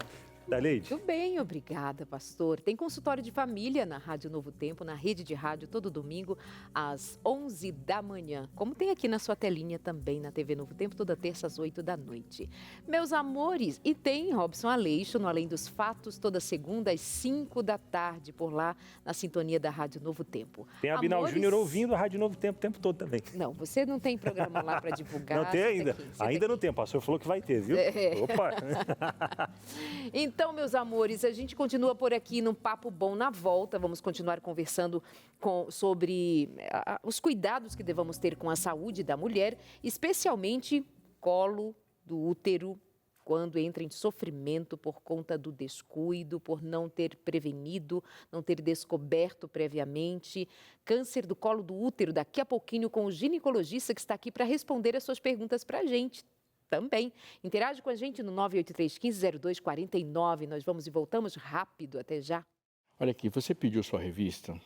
Daleide. Tudo bem, obrigada, pastor. Tem consultório de família na Rádio Novo Tempo, na rede de rádio, todo domingo, às 11 da manhã. Como tem aqui na sua telinha também, na TV Novo Tempo, toda terça às 8 da noite. Meus amores, e tem Robson Aleixo, no Além dos Fatos, toda segunda às 5 da tarde, por lá, na sintonia da Rádio Novo Tempo. Tem a Binal Júnior ouvindo a Rádio Novo Tempo o tempo todo também. Não, você não tem programa lá para divulgar. Não tem ainda. Ainda não tem, o pastor falou que vai ter, viu? Opa! Então, meus amores, a gente continua por aqui num Papo Bom na volta. Vamos continuar conversando sobre os cuidados que devemos ter com a saúde da mulher, especialmente colo do útero, quando entra em sofrimento por conta do descuido, por não ter prevenido, não ter descoberto previamente. Câncer do colo do útero, daqui a pouquinho com o ginecologista que está aqui para responder as suas perguntas para a gente. Também. Interage com a gente no 983-1502-49. Nós vamos e voltamos rápido. Até já. Olha aqui, você pediu sua revista?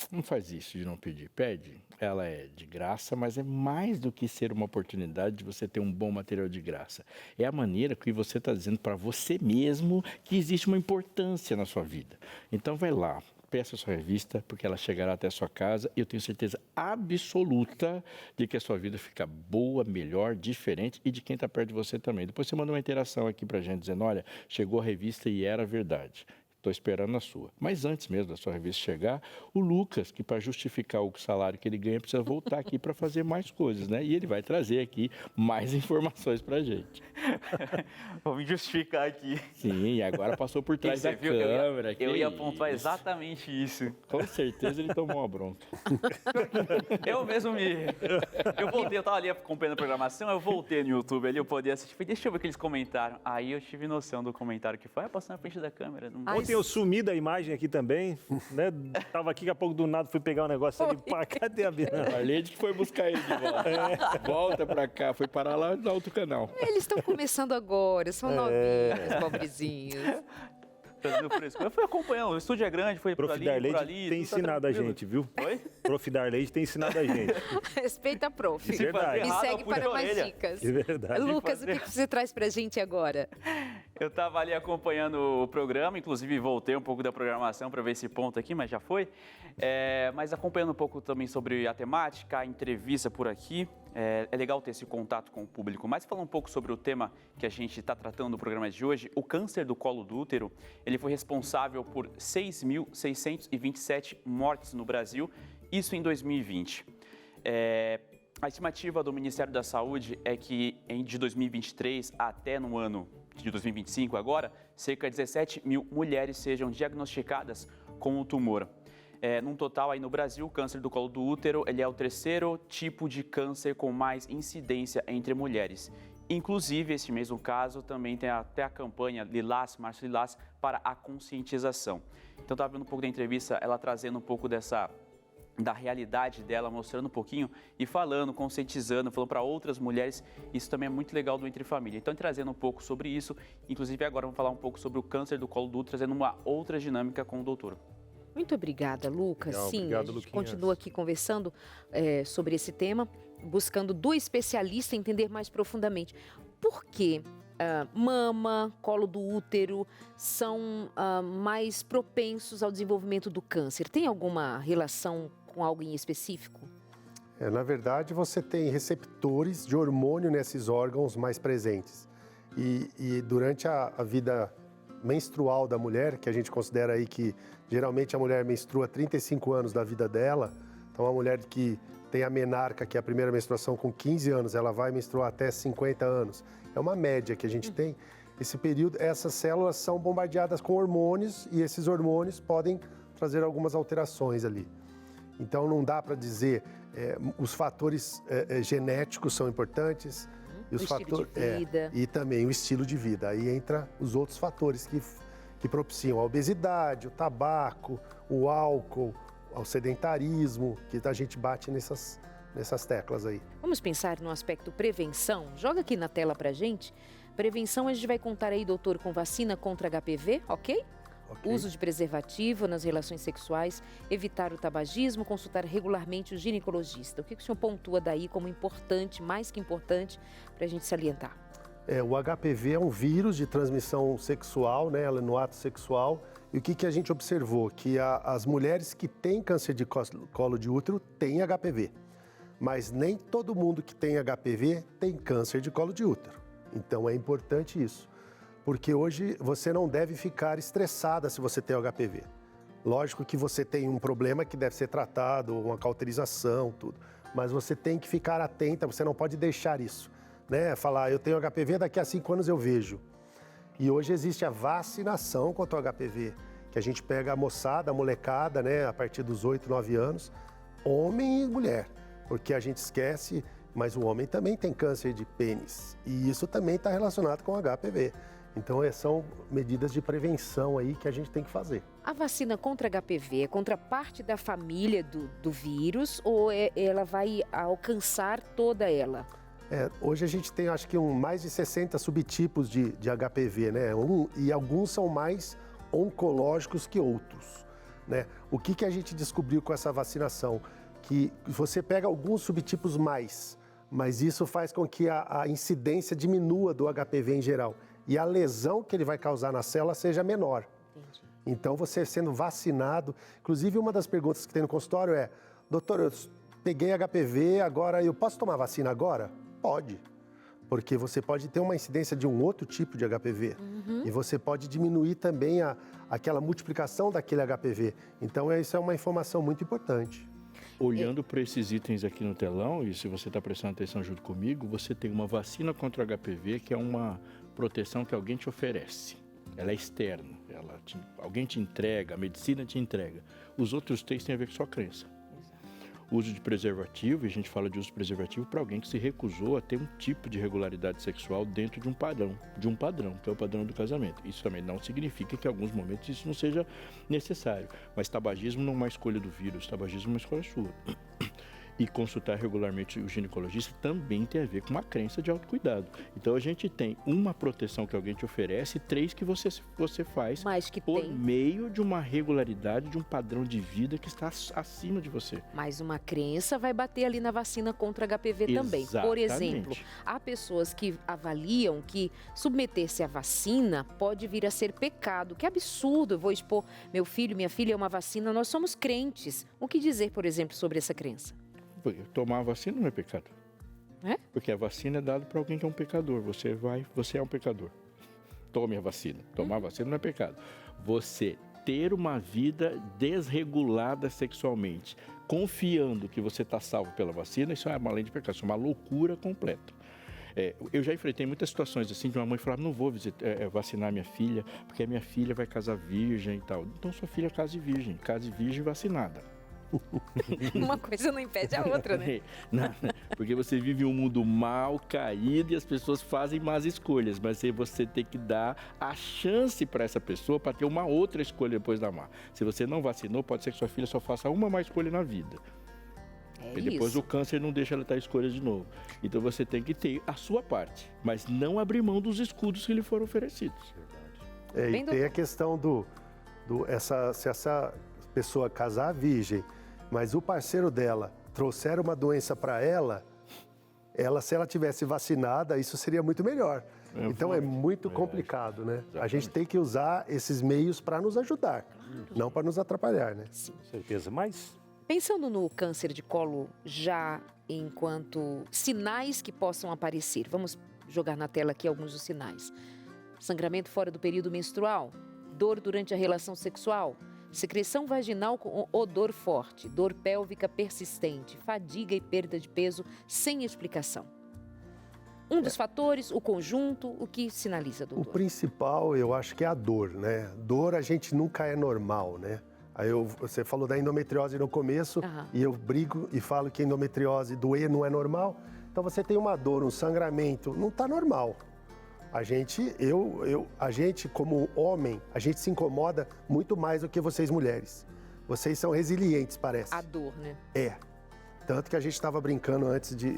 Não faz isso de não pedir. Pede. Ela é de graça, mas é mais do que ser uma oportunidade de você ter um bom material de graça. É a maneira que você está dizendo para você mesmo que existe uma importância na sua vida. Então vai lá. Peça a sua revista, porque ela chegará até a sua casa e eu tenho certeza absoluta de que a sua vida fica boa, melhor, diferente e de quem está perto de você também. Depois você manda uma interação aqui para a gente dizendo, olha, chegou a revista e era verdade. Estou esperando a sua. Mas antes mesmo da sua revista chegar, o Lucas, que para justificar o salário que ele ganha, precisa voltar aqui para fazer mais coisas, né? E ele vai trazer aqui mais informações para a gente. Vou me justificar aqui. Sim, e agora passou por trás da câmera. Eu ia pontuar exatamente isso. Com certeza ele tomou uma bronca. Eu voltei, eu estava ali acompanhando a programação, eu voltei no YouTube ali, eu podia assistir. Falei, deixa eu ver o que eles comentaram. Aí eu tive noção do comentário que foi, passando na frente da câmera. Ontem eu sumi da imagem aqui também, né? Tava aqui, daqui a pouco do nada fui pegar um negócio ali, pá, cadê a Bina? A Arleide que foi buscar ele de volta. Volta pra cá, foi parar lá no outro canal. Eles estão começando agora, são novinhos, pobrezinhos. Eu fui acompanhando, o estúdio é grande, foi por ali, por ali. Tem ensinado a gente, viu? Oi? Prof. Darleide tem ensinado a gente. Respeita a prof. De verdade. Me segue para mais dicas. De verdade. Lucas, o que você traz pra gente agora? Eu estava ali acompanhando o programa, inclusive voltei um pouco da programação para ver esse ponto aqui, mas já foi. Mas acompanhando um pouco também sobre a temática, a entrevista por aqui. É legal ter esse contato com o público. Mas falando um pouco sobre o tema que a gente está tratando no programa de hoje, o câncer do colo do útero, ele foi responsável por 6.627 mortes no Brasil, isso em 2020. A estimativa do Ministério da Saúde é que de 2023 até no ano de 2025 agora, cerca de 17 mil mulheres sejam diagnosticadas com o tumor. Num total, aí no Brasil, o câncer do colo do útero ele é o terceiro tipo de câncer com mais incidência entre mulheres. Inclusive, esse mesmo caso também tem até a campanha Lilás, Março Lilás, para a conscientização. Então, estava vendo um pouco da entrevista, ela trazendo um pouco da realidade dela, mostrando um pouquinho e falando, conscientizando, falando para outras mulheres. Isso também é muito legal do Entre Família. Então, trazendo um pouco sobre isso, inclusive agora vamos falar um pouco sobre o câncer do colo do útero, trazendo uma outra dinâmica com o doutor. Muito obrigada, Lucas. Legal, sim, obrigado, a gente Luquinhas. continua aqui conversando sobre esse tema, buscando do especialista entender mais profundamente. Por que mama, colo do útero são mais propensos ao desenvolvimento do câncer? Tem alguma relação com algo em específico? Na verdade, você tem receptores de hormônio nesses órgãos mais presentes. E durante a vida menstrual da mulher, que a gente considera aí que geralmente a mulher menstrua 35 anos da vida dela, então a mulher que tem a menarca, que é a primeira menstruação com 15 anos, ela vai menstruar até 50 anos. É uma média que a gente tem. Esse período, essas células são bombardeadas com hormônios e esses hormônios podem trazer algumas alterações ali. Então não dá para dizer, os fatores genéticos são importantes, e os estilo de vida. E também o estilo de vida. Aí entra os outros fatores que propiciam a obesidade, o tabaco, o álcool, o sedentarismo, que a gente bate nessas teclas aí. Vamos pensar no aspecto prevenção? Joga aqui na tela pra gente. Prevenção, a gente vai contar aí, doutor, com vacina contra HPV, ok? Uso de preservativo nas relações sexuais, evitar o tabagismo, consultar regularmente o ginecologista. O que o senhor pontua daí como importante, mais que importante, para a gente salientar? O HPV é um vírus de transmissão sexual, né, no ato sexual. E o que a gente observou? Que as mulheres que têm câncer de colo de útero têm HPV. Mas nem todo mundo que tem HPV tem câncer de colo de útero. Então é importante isso. Porque hoje você não deve ficar estressada se você tem o HPV. Lógico que você tem um problema que deve ser tratado, uma cauterização, tudo. Mas você tem que ficar atenta, você não pode deixar isso. Né? Falar, eu tenho HPV, daqui a 5 anos eu vejo. E hoje existe a vacinação contra o HPV, que a gente pega a moçada, a molecada, né, a partir dos 8, 9 anos, homem e mulher. Porque a gente esquece, mas o homem também tem câncer de pênis. E isso também está relacionado com o HPV. Então, são medidas de prevenção aí que a gente tem que fazer. A vacina contra HPV é contra parte da família do vírus ou ela vai alcançar toda ela? Hoje a gente tem, acho que, mais de 60 subtipos de HPV, né? E alguns são mais oncológicos que outros, né? O que a gente descobriu com essa vacinação? Que você pega alguns subtipos mais, mas isso faz com que a incidência diminua do HPV em geral. E a lesão que ele vai causar na célula seja menor. Entendi. Então, você sendo vacinado... Inclusive, uma das perguntas que tem no consultório é: doutor, eu peguei HPV, agora eu posso tomar vacina agora? Pode. Porque você pode ter uma incidência de um outro tipo de HPV. E você pode diminuir também aquela multiplicação daquele HPV. Então, isso é uma informação muito importante. Olhando para esses itens aqui no telão, e se você está prestando atenção junto comigo, você tem uma vacina contra o HPV, que é uma proteção que alguém te oferece. Ela é externa, alguém te entrega, a medicina te entrega. Os outros 3 têm a ver com sua crença. Uso de preservativo, e a gente fala de uso de preservativo para alguém que se recusou a ter um tipo de regularidade sexual dentro de um padrão, que é o padrão do casamento. Isso também não significa que em alguns momentos isso não seja necessário. Mas tabagismo não é uma escolha do vírus, tabagismo é uma escolha sua. E consultar regularmente o ginecologista também tem a ver com uma crença de autocuidado. Então a gente tem uma proteção que alguém te oferece, 3 que você faz meio de uma regularidade, de um padrão de vida que está acima de você. Mas uma crença vai bater ali na vacina contra HPV também. Por exemplo, há pessoas que avaliam que submeter-se à vacina pode vir a ser pecado. Que absurdo, eu vou expor meu filho, minha filha a uma vacina, nós somos crentes. O que dizer, por exemplo, sobre essa crença? Tomar a vacina não é pecado. Porque a vacina é dada para alguém que é um pecador. Você é um pecador. Tome a vacina. Tomar a vacina não é pecado. Você ter uma vida desregulada sexualmente, confiando que você está salvo pela vacina, isso é uma além de pecado, isso é uma loucura completa. Eu já enfrentei muitas situações assim, de uma mãe falar, não vou vacinar minha filha, porque a minha filha vai casar virgem e tal. Então sua filha case virgem vacinada. Uma coisa não impede a outra, né? Não, porque você vive um mundo mal, caído, e as pessoas fazem más escolhas, mas você tem que dar a chance para essa pessoa para ter uma outra escolha depois da má. Se você não vacinou, pode ser que sua filha só faça uma má escolha na vida. E depois o câncer não deixa ela ter escolha de novo. Então você tem que ter a sua parte, mas não abrir mão dos escudos que lhe foram oferecidos. E tem a questão se essa pessoa casar virgem, mas o parceiro dela trouxer uma doença para ela, se ela tivesse vacinada, isso seria muito melhor. Então é muito complicado, né? A gente tem que usar esses meios para nos ajudar, não para nos atrapalhar, né? Sim, com certeza. Mas pensando no câncer de colo já enquanto sinais que possam aparecer, vamos jogar na tela aqui alguns dos sinais. Sangramento fora do período menstrual, dor durante a relação sexual, secreção vaginal com odor forte, dor pélvica persistente, fadiga e perda de peso sem explicação. Um dos fatores, o conjunto, o que sinaliza, doutor? O principal, eu acho que é a dor, né? Dor a gente nunca é normal, né? Você falou da endometriose no começo, e eu brigo e falo que endometriose doer não é normal. Então você tem uma dor, um sangramento, não está normal. A gente como homem, a gente se incomoda muito mais do que vocês mulheres. Vocês são resilientes, parece. A dor, né? É. Tanto que a gente estava brincando antes de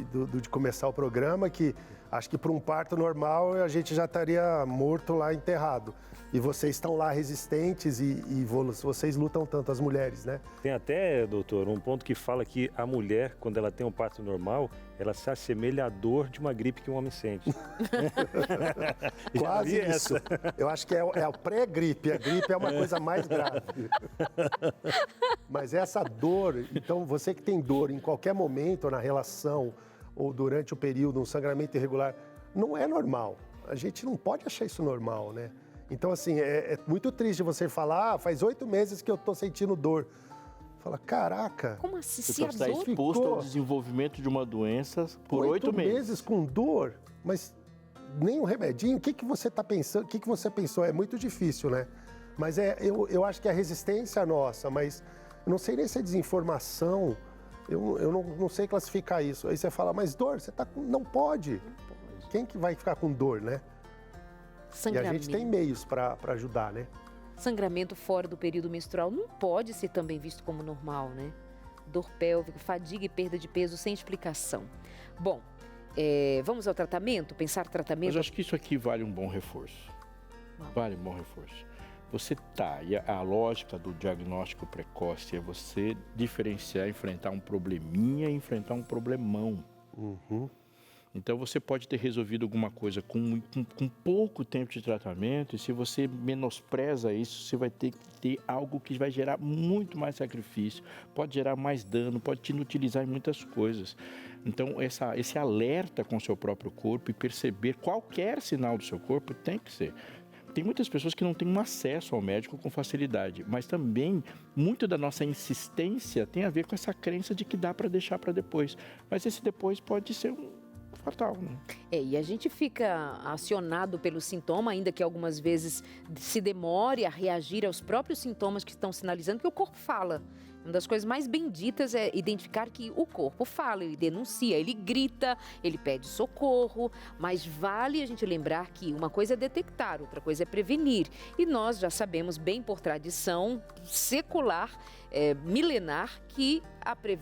começar o programa que acho que para um parto normal a gente já estaria morto lá, enterrado. E vocês estão lá resistentes e vocês lutam tanto, as mulheres, né? Tem até, doutor, um ponto que fala que a mulher, quando ela tem um parto normal, ela se assemelha à dor de uma gripe que um homem sente. Quase isso. Eu acho que é a pré-gripe. A gripe é uma coisa mais grave. Mas essa dor, então você que tem dor em qualquer momento na relação ou durante o período, um sangramento irregular, não é normal. A gente não pode achar isso normal, né? Então, assim, é muito triste você falar, faz 8 meses que eu tô sentindo dor. Fala, caraca. Como assim? Você está exposto ao desenvolvimento de uma doença por 8 meses. 8 meses com dor, mas nem um remedinho. O que você está pensando? O que você pensou? É muito difícil, né? Mas eu acho que é a resistência nossa, mas eu não sei nem se é desinformação. Eu não sei classificar isso. Aí você fala, mas dor, você tá com... Não pode. Quem que vai ficar com dor, né? E a gente tem meios para ajudar, né? Sangramento fora do período menstrual não pode ser também visto como normal, né? Dor pélvica, fadiga e perda de peso sem explicação. Bom, vamos ao tratamento? Pensar tratamento? Mas eu acho que isso aqui vale um bom reforço. Vale um bom reforço. E a lógica do diagnóstico precoce é você diferenciar, enfrentar um probleminha e enfrentar um problemão. Uhum. Então, você pode ter resolvido alguma coisa com pouco tempo de tratamento e se você menospreza isso, você vai ter que ter algo que vai gerar muito mais sacrifício, pode gerar mais dano, pode te inutilizar em muitas coisas. Então, esse alerta com o seu próprio corpo e perceber qualquer sinal do seu corpo tem que ser. Tem muitas pessoas que não têm um acesso ao médico com facilidade, mas também muito da nossa insistência tem a ver com essa crença de que dá para deixar para depois. Mas esse depois pode ser fatal, né? E a gente fica acionado pelo sintoma, ainda que algumas vezes se demore a reagir aos próprios sintomas que estão sinalizando que o corpo fala. Uma das coisas mais benditas é identificar que o corpo fala, ele denuncia, ele grita, ele pede socorro, mas vale a gente lembrar que uma coisa é detectar, outra coisa é prevenir. E nós já sabemos bem por tradição secular, milenar, que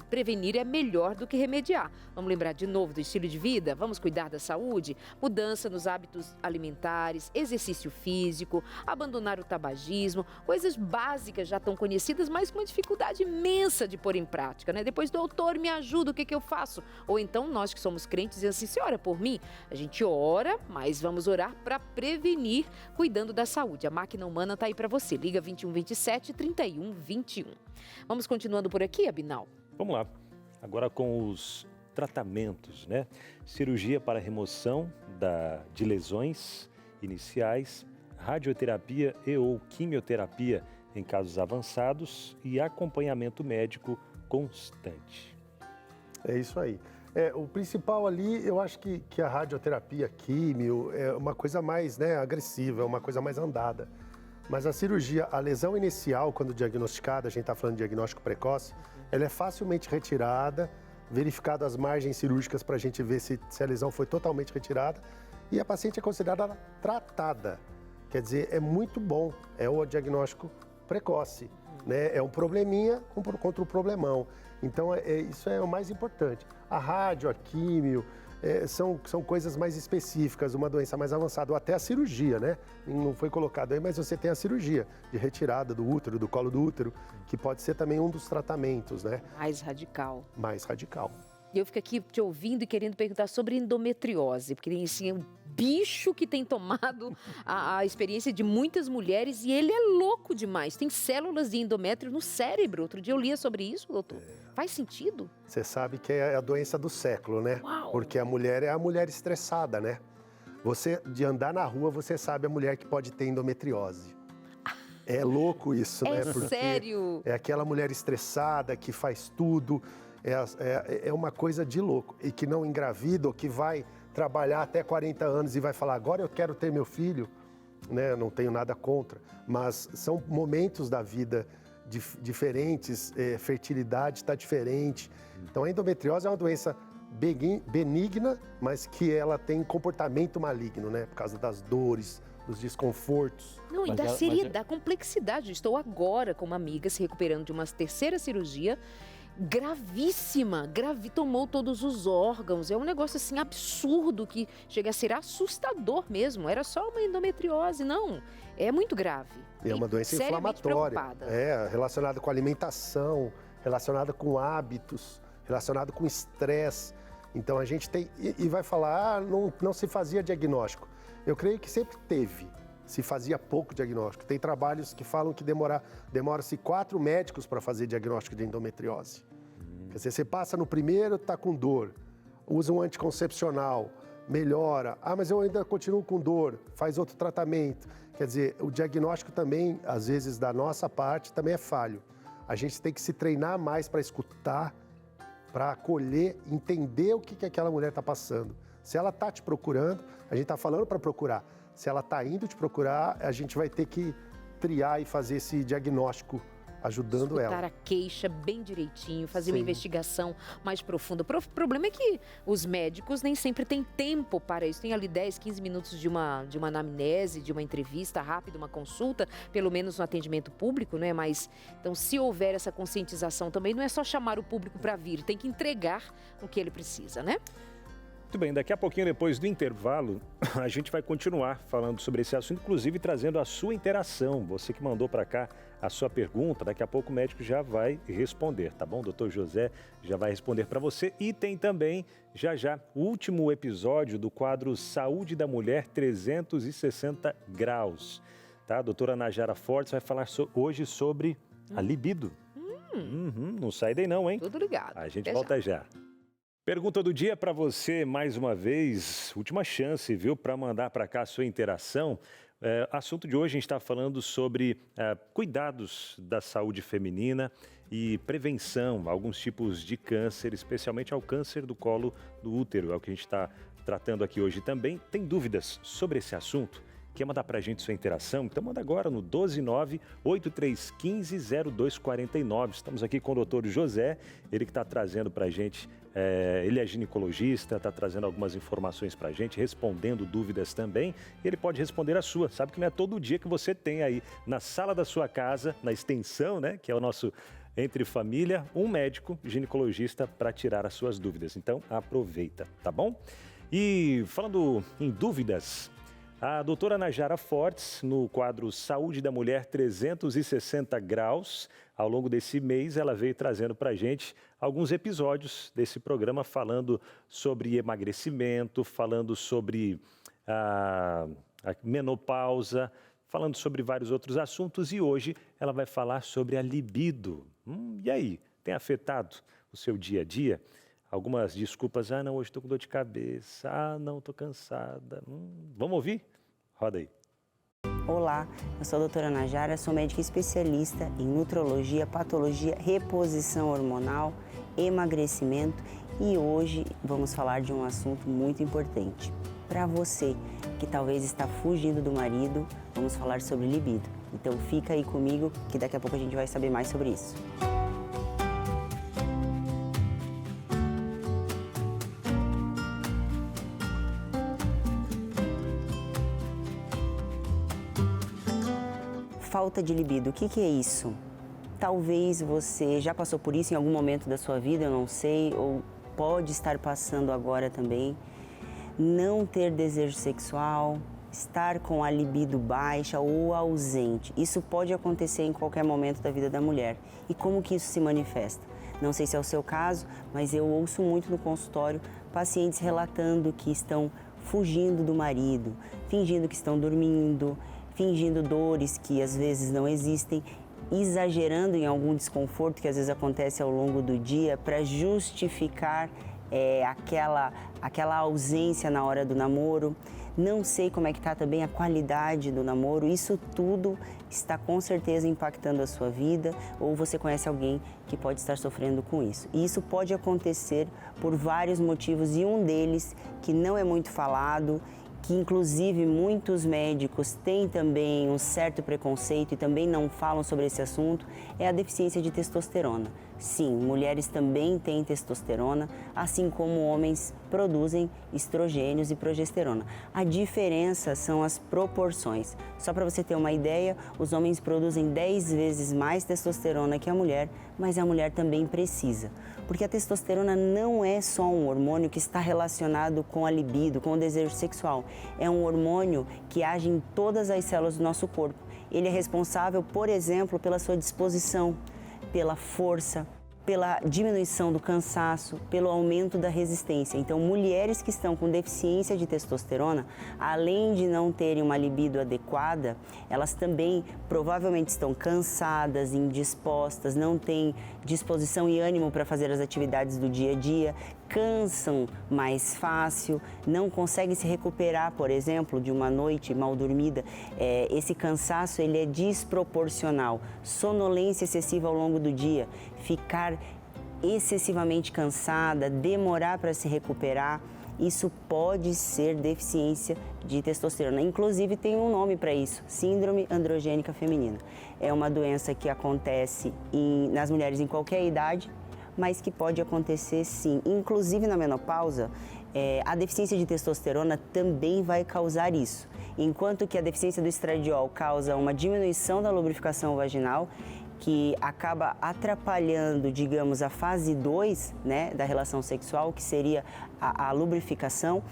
prevenir é melhor do que remediar. Vamos lembrar de novo do estilo de vida? Vamos cuidar da saúde? Mudança nos hábitos alimentares, exercício físico, abandonar o tabagismo, coisas básicas já tão conhecidas, mas com uma dificuldade imensa de pôr em prática, né? Depois, doutor, me ajuda, o que eu faço? Ou então, nós que somos crentes, dizemos assim, você ora por mim? A gente ora, mas vamos orar para prevenir, cuidando da saúde. A máquina humana está aí para você. Liga 2127 3121. Vamos continuando por aqui, Abinal? Vamos lá. Agora com os tratamentos, né? Cirurgia para remoção de lesões iniciais, radioterapia e ou quimioterapia em casos avançados e acompanhamento médico constante. É isso aí. O principal ali, eu acho que a radioterapia, químio, é uma coisa mais agressiva, é uma coisa mais andada. Mas a cirurgia, a lesão inicial, quando diagnosticada, a gente está falando de diagnóstico precoce, ela é facilmente retirada, verificado as margens cirúrgicas para a gente ver se a lesão foi totalmente retirada e a paciente é considerada tratada. Quer dizer, é muito bom, é o diagnóstico precoce, né? É um probleminha contra o problemão. Então, isso é o mais importante. A rádio, a químio, são coisas mais específicas, uma doença mais avançada, ou até a cirurgia, né? Não foi colocado aí, mas você tem a cirurgia de retirada do útero, do colo do útero, que pode ser também um dos tratamentos, né? Mais radical. Mais radical. E eu fico aqui te ouvindo e querendo perguntar sobre endometriose, porque assim, é um bicho que tem tomado a experiência de muitas mulheres e ele é louco demais. Tem células de endométrio no cérebro. Outro dia eu lia sobre isso, doutor. Faz sentido? Você sabe que é a doença do século, né? Uau. Porque a mulher é a mulher estressada, né? Você, de andar na rua, você sabe a mulher que pode ter endometriose. É louco isso, né? Porque sério? É aquela mulher estressada que faz tudo. É uma coisa de louco. E que não engravida, ou que vai trabalhar até 40 anos e vai falar, agora eu quero ter meu filho, né? Não tenho nada contra. Mas são momentos da vida diferentes, fertilidade está diferente. Então a endometriose é uma doença benigna, mas que ela tem comportamento maligno, né? Por causa das dores, dos desconfortos. Não, e da seriedade, complexidade. Estou agora com uma amiga se recuperando de uma terceira cirurgia gravíssima, tomou todos os órgãos, é um negócio assim absurdo que chega a ser assustador mesmo, era só uma endometriose, não, é muito grave. E é uma doença inflamatória, relacionada com alimentação, relacionada com hábitos, relacionada com estresse. Então a gente tem, e vai falar, não se fazia diagnóstico. Eu creio que sempre teve, se fazia pouco diagnóstico. Tem trabalhos que falam que demora-se 4 médicos para fazer diagnóstico de endometriose. Quer dizer, você passa no primeiro, está com dor, usa um anticoncepcional, melhora. Ah, mas eu ainda continuo com dor, faz outro tratamento. Quer dizer, o diagnóstico também, às vezes, da nossa parte, também é falho. A gente tem que se treinar mais para escutar, para acolher, entender o que aquela mulher está passando. Se ela está te procurando, a gente está falando para procurar. Se ela está indo te procurar, a gente vai ter que triar e fazer esse diagnóstico ajudando ela. Escutar a queixa bem direitinho, fazer uma investigação mais profunda. O problema é que os médicos nem sempre têm tempo para isso. Tem ali 10, 15 minutos de uma anamnese, de uma entrevista rápida, uma consulta, pelo menos no atendimento público, né? Mas, então, se houver essa conscientização também, não é só chamar o público para vir, tem que entregar o que ele precisa, né? Muito bem, daqui a pouquinho, depois do intervalo, a gente vai continuar falando sobre esse assunto, inclusive trazendo a sua interação. Você que mandou para cá a sua pergunta, daqui a pouco o médico já vai responder, tá bom? O doutor José já vai responder para você. E tem também, já, o último episódio do quadro Saúde da Mulher 360 Graus. Tá? A doutora Najara Fortes vai falar hoje sobre a libido. Não sai daí não, hein? Tudo ligado. A gente volta já. Pergunta do dia para você, mais uma vez, última chance, viu, para mandar para cá a sua interação. Assunto de hoje, a gente está falando sobre cuidados da saúde feminina e prevenção a alguns tipos de câncer, especialmente ao câncer do colo do útero, é o que a gente está tratando aqui hoje também. Tem dúvidas sobre esse assunto? Quer mandar para a gente sua interação? Então manda agora no 129-8315-0249. Estamos aqui com o doutor José, ele que está trazendo para a gente, ele é ginecologista, está trazendo algumas informações para a gente, respondendo dúvidas também. Ele pode responder a sua. Sabe que não é todo dia que você tem aí na sala da sua casa, na extensão, né, que é o nosso Entre Família, um médico ginecologista para tirar as suas dúvidas. Então aproveita, tá bom? E falando em dúvidas, a doutora Najara Fortes, no quadro Saúde da Mulher 360 Graus, ao longo desse mês, ela veio trazendo para a gente alguns episódios desse programa falando sobre emagrecimento, falando sobre a menopausa, falando sobre vários outros assuntos, e hoje ela vai falar sobre a libido. E aí, tem afetado o seu dia a dia? Algumas desculpas, não, hoje estou com dor de cabeça, não, estou cansada. Vamos ouvir? Roda aí. Olá, eu sou a doutora Najara, sou médica especialista em nutrologia, patologia, reposição hormonal, emagrecimento e hoje vamos falar de um assunto muito importante. Para você que talvez está fugindo do marido, vamos falar sobre libido. Então fica aí comigo que daqui a pouco a gente vai saber mais sobre isso. Falta de libido, o que é isso? Talvez você já passou por isso em algum momento da sua vida, eu não sei, ou pode estar passando agora também. não ter desejo sexual, estar com a libido baixa ou ausente. Isso pode acontecer em qualquer momento da vida da mulher. E como que isso se manifesta? Não sei se é o seu caso, mas eu ouço muito no consultório pacientes relatando que estão fugindo do marido, fingindo que estão dormindo, fingindo dores que às vezes não existem, exagerando em algum desconforto que às vezes acontece ao longo do dia para justificar aquela ausência na hora do namoro. Não sei como é que está também a qualidade do namoro. Isso tudo está com certeza impactando a sua vida, ou você conhece alguém que pode estar sofrendo com isso. E isso pode acontecer por vários motivos, e um deles, que não é muito falado, que inclusive muitos médicos têm também um certo preconceito e também não falam sobre esse assunto, é a deficiência de testosterona. Sim, mulheres também têm testosterona, assim como homens produzem estrogênios e progesterona. A diferença são as proporções. Só para você ter uma ideia, os homens produzem 10 vezes mais testosterona que a mulher, mas a mulher também precisa. Porque a testosterona não é só um hormônio que está relacionado com a libido, com o desejo sexual. É um hormônio que age em todas as células do nosso corpo. Ele é responsável, por exemplo, pela sua disposição, pela força, pela diminuição do cansaço, pelo aumento da resistência. Então, mulheres que estão com deficiência de testosterona, além de não terem uma libido adequada, elas também provavelmente estão cansadas, indispostas, não têm disposição e ânimo para fazer as atividades do dia a dia, cansam mais fácil, não conseguem se recuperar, por exemplo, de uma noite mal dormida. Esse cansaço ele é desproporcional, sonolência excessiva ao longo do dia, ficar excessivamente cansada, demorar para se recuperar, isso pode ser deficiência de testosterona. Inclusive tem um nome para isso, síndrome androgênica feminina. É uma doença que acontece nas mulheres em qualquer idade, mas que pode acontecer sim. Inclusive na menopausa, a deficiência de testosterona também vai causar isso. Enquanto que a deficiência do estradiol causa uma diminuição da lubrificação vaginal, que acaba atrapalhando, digamos, a fase 2, né, da relação sexual, que seria a lubrificação,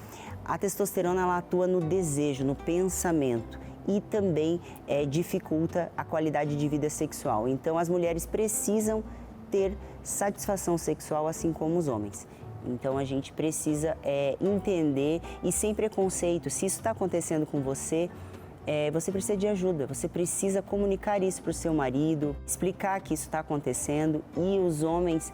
a testosterona ela atua no desejo, no pensamento e também dificulta a qualidade de vida sexual. Então, as mulheres precisam ter satisfação sexual assim como os homens. Então, a gente precisa entender e sem preconceito, se isso está acontecendo com você, você precisa de ajuda, você precisa comunicar isso para o seu marido, explicar que isso está acontecendo, e os homens,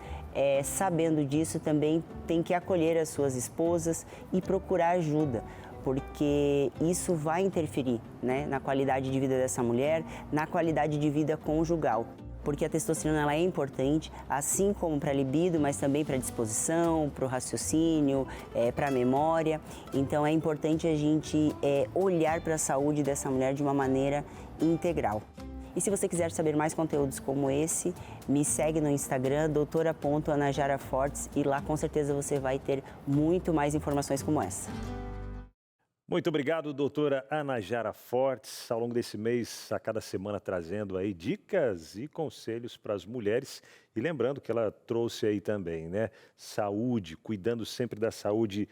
sabendo disso, também têm que acolher as suas esposas e procurar ajuda, porque isso vai interferir, né, na qualidade de vida dessa mulher, na qualidade de vida conjugal. Porque a testosterona ela é importante, assim como para a libido, mas também para a disposição, para o raciocínio, para a memória. Então é importante a gente olhar para a saúde dessa mulher de uma maneira integral. E se você quiser saber mais conteúdos como esse, me segue no Instagram, doutora.anajarafortes, e lá com certeza você vai ter muito mais informações como essa. Muito obrigado, doutora Anajara Fortes, ao longo desse mês, a cada semana trazendo aí dicas e conselhos para as mulheres. E lembrando que ela trouxe aí também, né, saúde, cuidando sempre da saúde,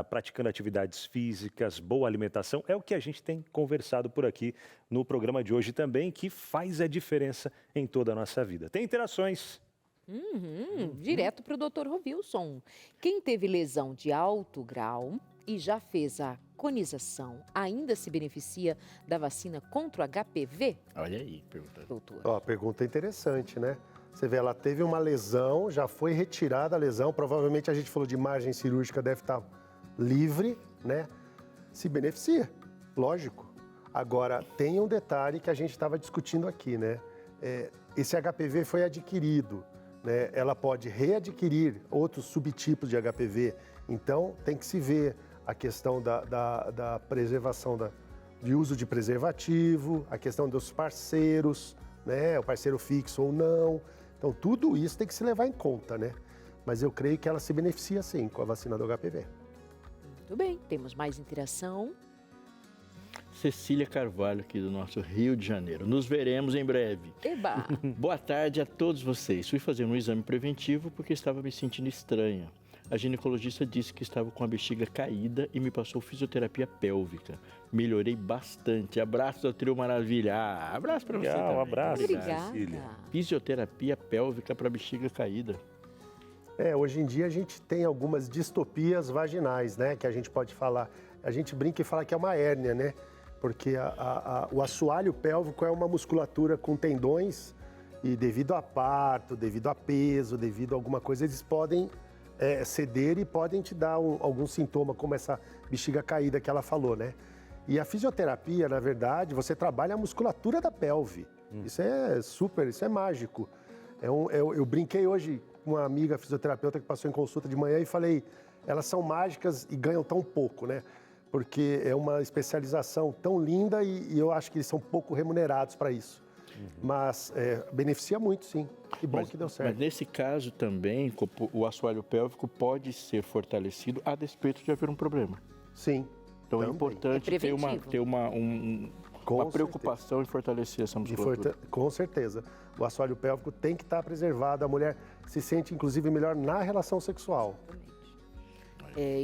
praticando atividades físicas, boa alimentação. É o que a gente tem conversado por aqui no programa de hoje também, que faz a diferença em toda a nossa vida. Tem interações. Direto para o Dr. Rovilson. Quem teve lesão de alto grau e já fez a conização, ainda se beneficia da vacina contra o HPV? Olha aí, pergunta. Doutor. Ó, pergunta interessante, né? Você vê, ela teve uma lesão, já foi retirada a lesão, provavelmente a gente falou de margem cirúrgica, deve estar livre, né? Se beneficia, lógico. Agora, tem um detalhe que a gente estava discutindo aqui, né? Esse HPV foi adquirido, né? Ela pode readquirir outros subtipos de HPV, então tem que se ver a questão da preservação, de uso de preservativo, a questão dos parceiros, né? O parceiro fixo ou não. Então, tudo isso tem que se levar em conta, né? Mas eu creio que ela se beneficia, sim, com a vacina do HPV. Muito bem, temos mais interação. Cecília Carvalho, aqui do nosso Rio de Janeiro. Nos veremos em breve. Eba! Boa tarde a todos vocês. Fui fazer um exame preventivo porque estava me sentindo estranha. A ginecologista disse que estava com a bexiga caída e me passou fisioterapia pélvica. Melhorei bastante. Abraço da Trio Maravilha. Abraço para você também. Um abraço, Obrigada. Cecília. Fisioterapia pélvica para bexiga caída. Hoje em dia a gente tem algumas distopias vaginais, né? Que a gente pode falar. A gente brinca e fala que é uma hérnia, né? Porque o assoalho pélvico é uma musculatura com tendões e devido a parto, devido a peso, devido a alguma coisa, eles podem ceder e podem te dar algum sintoma, como essa bexiga caída que ela falou, né? E a fisioterapia, na verdade, você trabalha a musculatura da pelve. Isso é super, isso é mágico. Eu brinquei hoje com uma amiga fisioterapeuta que passou em consulta de manhã e falei, elas são mágicas e ganham tão pouco, né? Porque é uma especialização tão linda e eu acho que eles são pouco remunerados para isso. Mas beneficia muito, sim. Que bom que deu certo. Mas nesse caso também, o assoalho pélvico pode ser fortalecido a despeito de haver um problema. Sim. Então também. É importante ter uma preocupação em fortalecer essa musculatura. Com certeza. O assoalho pélvico tem que estar preservado. A mulher se sente, inclusive, melhor na relação sexual.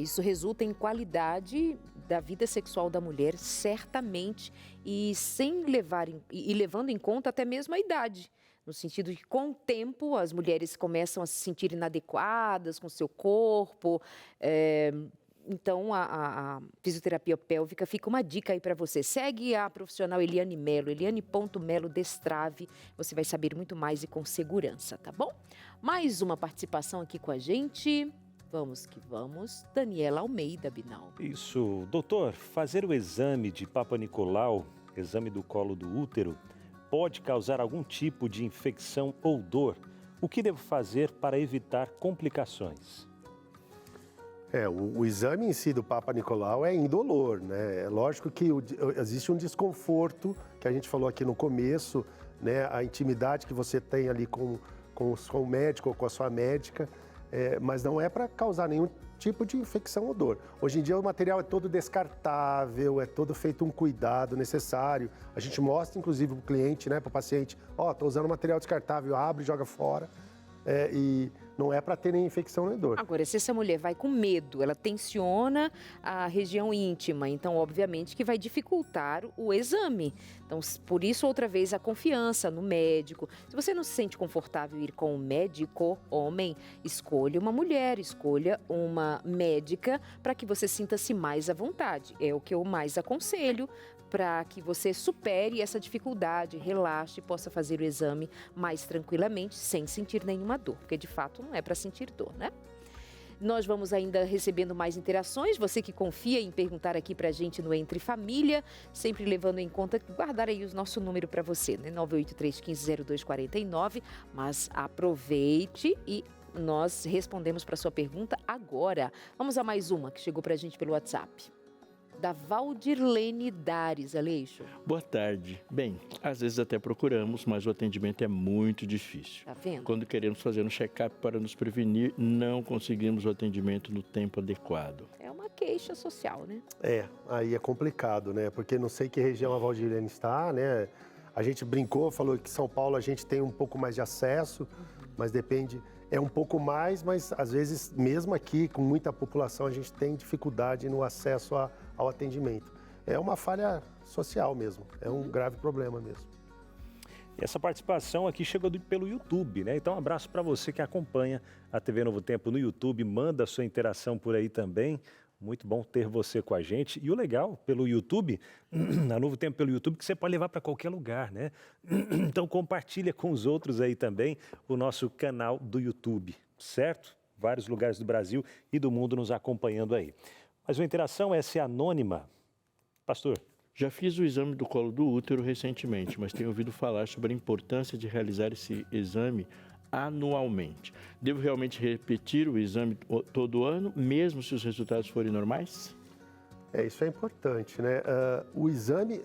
Isso resulta em qualidade da vida sexual da mulher, certamente, e levando em conta até mesmo a idade. No sentido de que, com o tempo, as mulheres começam a se sentir inadequadas com o seu corpo. Então, a fisioterapia pélvica fica uma dica aí para você. Segue a profissional Eliane Melo, Eliane.Melo Destrave. Você vai saber muito mais e com segurança, tá bom? Mais uma participação aqui com a gente. Vamos que vamos. Daniela Almeida, Binal. Isso. Doutor, fazer o exame de Papa Nicolau, exame do colo do útero, pode causar algum tipo de infecção ou dor? O que devo fazer para evitar complicações? O exame em si do Papa Nicolau é indolor, né? É lógico que existe um desconforto, que a gente falou aqui no começo, né? A intimidade que você tem ali com o médico ou com a sua médica, mas não é para causar nenhum tipo de infecção ou dor. Hoje em dia o material é todo descartável, é todo feito um cuidado necessário. A gente mostra, inclusive, para o cliente, né, para o paciente, estou usando material descartável, abre e joga fora. E não é para ter nem infecção nem dor. Agora, se essa mulher vai com medo, ela tensiona a região íntima, então, obviamente, que vai dificultar o exame. Então, por isso, outra vez, a confiança no médico. Se você não se sente confortável em ir com um médico, homem, escolha uma mulher, escolha uma médica para que você sinta-se mais à vontade. É o que eu mais aconselho, para que você supere essa dificuldade, relaxe e possa fazer o exame mais tranquilamente, sem sentir nenhuma dor, porque de fato não é para sentir dor, né? Nós vamos ainda recebendo mais interações, você que confia em perguntar aqui pra gente no Entre Família, sempre levando em conta, guardar aí o nosso número para você, né? 983-150249, mas aproveite e nós respondemos para sua pergunta agora. Vamos a mais uma que chegou pra gente pelo WhatsApp. Da Valdirlene Dares, Aleixo. Boa tarde. Bem, às vezes até procuramos, mas o atendimento é muito difícil. Tá vendo? Quando queremos fazer um check-up para nos prevenir, não conseguimos o atendimento no tempo adequado. É uma queixa social, né? Aí é complicado, né? Porque não sei que região a Valdirlene está, né? A gente brincou, falou que São Paulo a gente tem um pouco mais de acesso, mas depende... É um pouco mais, mas às vezes, mesmo aqui, com muita população, a gente tem dificuldade no acesso ao atendimento. É uma falha social mesmo, é um grave problema mesmo. E essa participação aqui chegou pelo YouTube, né? Então, um abraço para você que acompanha a TV Novo Tempo no YouTube, manda a sua interação por aí também. Muito bom ter você com a gente. E o legal, pelo YouTube, a Novo Tempo pelo YouTube, que você pode levar para qualquer lugar, né? Então, compartilha com os outros aí também o nosso canal do YouTube, certo? Vários lugares do Brasil e do mundo nos acompanhando aí. Mas uma interação, essa é anônima. Pastor? Já fiz o exame do colo do útero recentemente, mas tenho ouvido falar sobre a importância de realizar esse exame anualmente. Devo realmente repetir o exame todo ano, mesmo se os resultados forem normais? Isso é importante, né? O exame,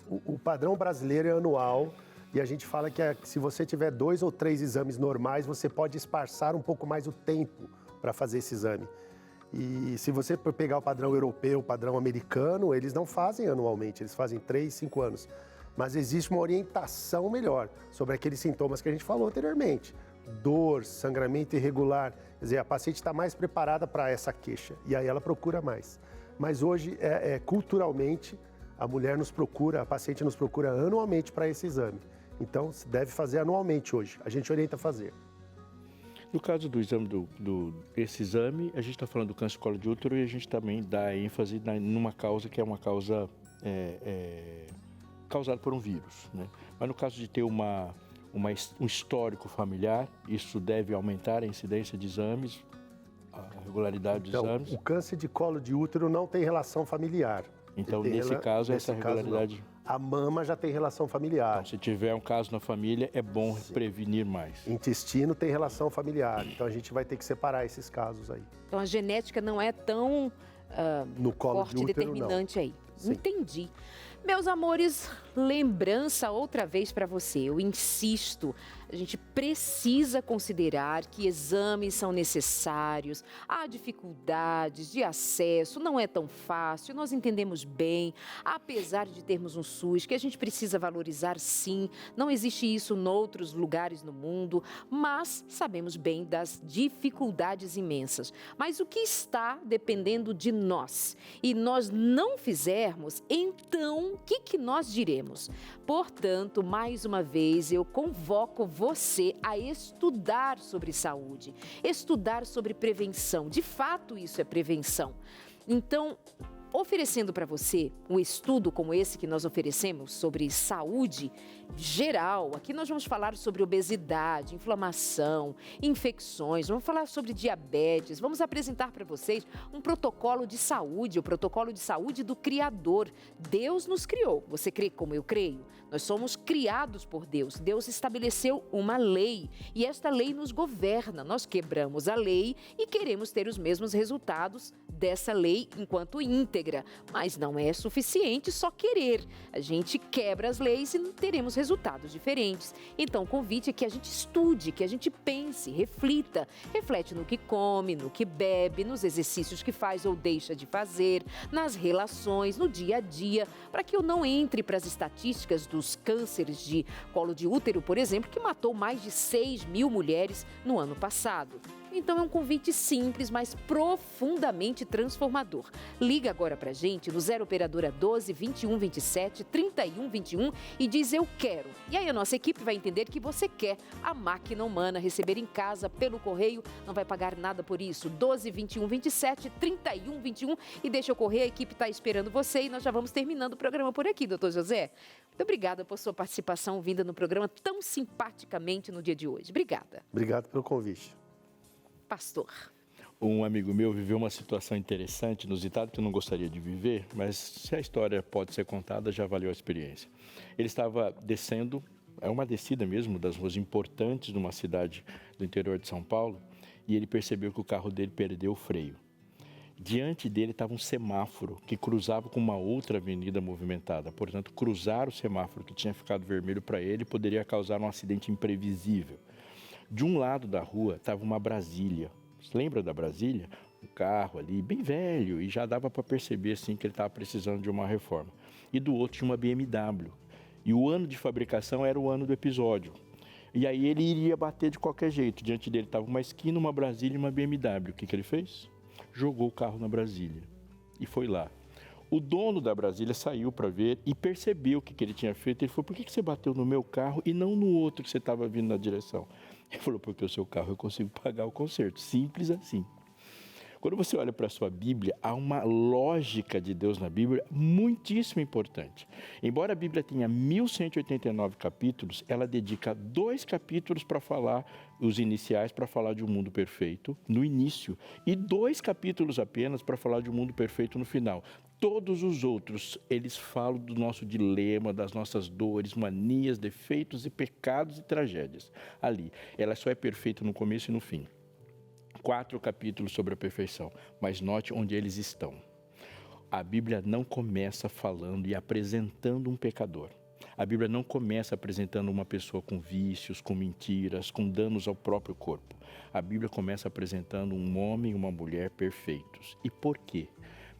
o padrão brasileiro é anual e a gente fala que se você tiver 2 ou 3 exames normais, você pode espaçar um pouco mais o tempo para fazer esse exame. E se você pegar o padrão europeu, o padrão americano, eles não fazem anualmente, eles fazem 3, 5 anos. Mas existe uma orientação melhor sobre aqueles sintomas que a gente falou anteriormente. dor, sangramento irregular, quer dizer, a paciente está mais preparada para essa queixa e aí ela procura mais. Mas hoje, culturalmente, a mulher nos procura, a paciente nos procura anualmente para esse exame. Então, se deve fazer anualmente hoje. A gente orienta a fazer. No caso do exame, esse exame, a gente está falando do câncer de colo de útero e a gente também dá ênfase numa causa que é uma causa causada por um vírus, né? Mas no caso de ter um histórico familiar, isso deve aumentar a incidência de exames, a regularidade dos exames? O câncer de colo de útero não tem relação familiar. Então, nesse caso, essa regularidade... A mama já tem relação familiar. Então, se tiver um caso na família, é bom prevenir mais. Intestino tem relação familiar. Então, a gente vai ter que separar esses casos aí. Então, a genética não é tão no colo forte de útero, determinante não. aí. Sim. Entendi. Meus amores, lembrança outra vez para você. Eu insisto, a gente precisa considerar que exames são necessários, há dificuldades de acesso, não é tão fácil, nós entendemos bem, apesar de termos um SUS, que a gente precisa valorizar sim, não existe isso em outros lugares no mundo, mas sabemos bem das dificuldades imensas. Mas o que está dependendo de nós e nós não fizermos, então o que nós diremos? Portanto, mais uma vez, eu convoco você a estudar sobre saúde, estudar sobre prevenção. De fato, isso é prevenção. Então, oferecendo para você um estudo como esse que nós oferecemos sobre saúde geral, aqui nós vamos falar sobre obesidade, inflamação, infecções, vamos falar sobre diabetes, vamos apresentar para vocês um protocolo de saúde, o protocolo de saúde do Criador. Deus nos criou, você crê como eu creio? Nós somos criados por Deus, Deus estabeleceu uma lei e esta lei nos governa, nós quebramos a lei e queremos ter os mesmos resultados dessa lei enquanto íntegra, mas não é suficiente só querer, a gente quebra as leis e não teremos resultados diferentes. Então o convite é que a gente estude, que a gente pense, reflita, reflete no que come, no que bebe, nos exercícios que faz ou deixa de fazer, nas relações, no dia a dia, para que eu não entre para as estatísticas dos cânceres de colo de útero, por exemplo, que matou mais de 6 mil mulheres no ano passado. Então é um convite simples, mas profundamente transformador. Liga agora pra gente no 0 operadora 12 21 27 31 21 e diz eu quero. E aí a nossa equipe vai entender que você quer a máquina humana receber em casa pelo correio, não vai pagar nada por isso. 12 21 27 31 21 e deixa eu correr, a equipe está esperando você e nós já vamos terminando o programa por aqui, doutor José. Muito obrigada por sua participação vinda no programa tão simpaticamente no dia de hoje. Obrigada. Obrigado pelo convite. Pastor. Um amigo meu viveu uma situação interessante, inusitada, que eu não gostaria de viver, mas se a história pode ser contada, já valeu a experiência. Ele estava descendo, é uma descida mesmo, das ruas importantes de uma cidade do interior de São Paulo, e ele percebeu que o carro dele perdeu o freio. Diante dele estava um semáforo que cruzava com uma outra avenida movimentada. Portanto, cruzar o semáforo que tinha ficado vermelho para ele poderia causar um acidente imprevisível. De um lado da rua estava uma Brasília. Você lembra da Brasília? Um carro ali, bem velho, e já dava para perceber assim, que ele estava precisando de uma reforma. E do outro tinha uma BMW. E o ano de fabricação era o ano do episódio. E aí ele iria bater de qualquer jeito. Diante dele estava uma esquina, uma Brasília e uma BMW. O que ele fez? Jogou o carro na Brasília. E foi lá. O dono da Brasília saiu para ver e percebeu o que ele tinha feito. Ele falou, por que você bateu no meu carro e não no outro que você estava vindo na direção? Ele falou, porque o seu carro eu consigo pagar o conserto. Simples assim. Quando você olha para a sua Bíblia, há uma lógica de Deus na Bíblia muitíssimo importante. Embora a Bíblia tenha 1189 capítulos, ela dedica 2 capítulos para falar, os iniciais, para falar de um mundo perfeito no início, e 2 capítulos apenas para falar de um mundo perfeito no final. Todos os outros, eles falam do nosso dilema, das nossas dores, manias, defeitos e pecados e tragédias. Ali, ela só é perfeita no começo e no fim. 4 capítulos sobre a perfeição, mas note onde eles estão. A Bíblia não começa falando e apresentando um pecador. A Bíblia não começa apresentando uma pessoa com vícios, com mentiras, com danos ao próprio corpo. A Bíblia começa apresentando um homem e uma mulher perfeitos. E por quê?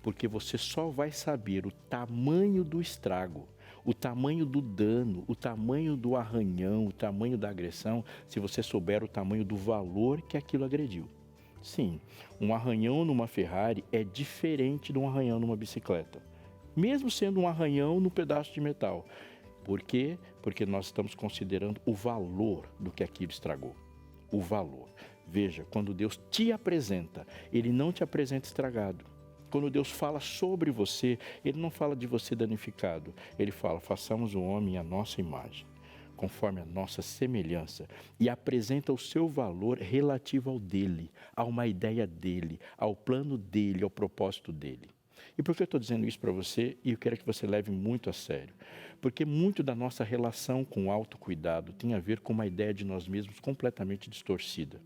Porque você só vai saber o tamanho do estrago, o tamanho do dano, o tamanho do arranhão, o tamanho da agressão, se você souber o tamanho do valor que aquilo agrediu. Sim, um arranhão numa Ferrari é diferente de um arranhão numa bicicleta, mesmo sendo um arranhão no pedaço de metal. Por quê? Porque nós estamos considerando o valor do que aquilo estragou. O valor. Veja, quando Deus te apresenta, Ele não te apresenta estragado. Quando Deus fala sobre você, Ele não fala de você danificado. Ele fala, façamos o homem à nossa imagem, conforme a nossa semelhança, e apresenta o seu valor relativo ao dele, a uma ideia dele, ao plano dele, ao propósito dele. E por que eu estou dizendo isso para você? E eu quero que você leve muito a sério. Porque muito da nossa relação com o autocuidado tem a ver com uma ideia de nós mesmos completamente distorcida.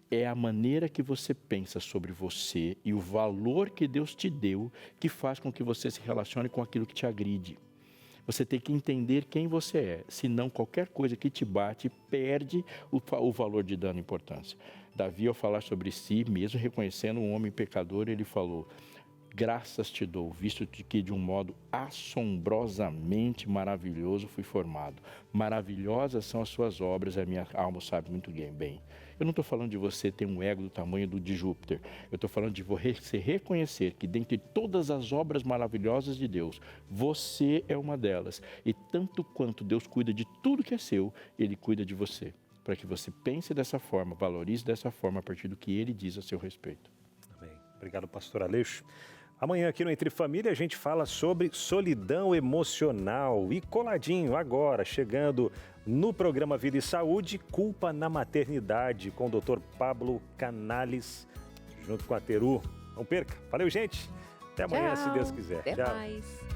É a maneira que você pensa sobre você e o valor que Deus te deu que faz com que você se relacione com aquilo que te agride. Você tem que entender quem você é, senão qualquer coisa que te bate perde o valor de dano e importância. Davi, ao falar sobre si, mesmo reconhecendo um homem pecador, ele falou, graças te dou, visto que de um modo assombrosamente maravilhoso fui formado. Maravilhosas são as suas obras, a minha alma sabe muito bem. Eu não estou falando de você ter um ego do tamanho do de Júpiter. Eu estou falando de você reconhecer que dentre todas as obras maravilhosas de Deus, você é uma delas. E tanto quanto Deus cuida de tudo que é seu, Ele cuida de você. Para que você pense dessa forma, valorize dessa forma a partir do que Ele diz a seu respeito. Amém. Obrigado, pastor Aleixo. Amanhã aqui no Entre Família a gente fala sobre solidão emocional e coladinho agora, chegando no programa Vida e Saúde, culpa na maternidade, com o Dr. Pablo Canales, junto com a Teru. Não perca. Valeu, gente. Até amanhã, se Deus quiser. Até Tchau. mais.